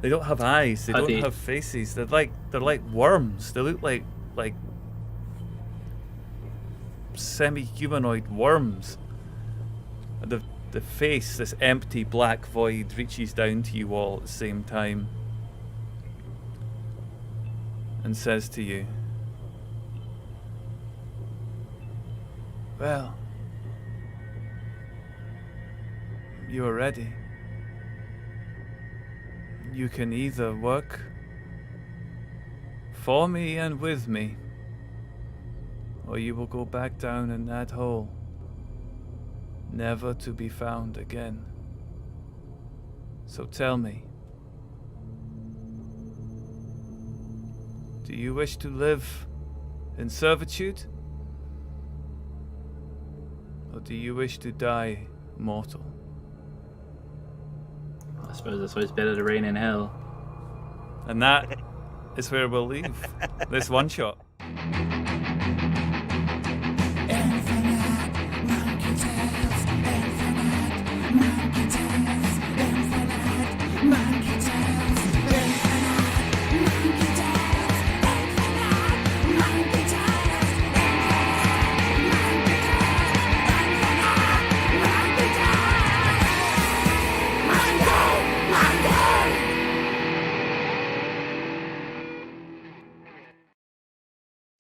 Speaker 1: They don't have eyes. They don't have faces. They're like worms. They look like semi-humanoid worms. And the face, this empty black void, reaches down to you all at the same time and says to you, "Well, you are ready. You can either work for me and with me, or you will go back down in that hole, never to be found again. So tell me, do you wish to live in servitude? Or do you wish to die mortal?"
Speaker 2: I suppose it's always better to reign in hell.
Speaker 1: And that is where we'll leave this one shot.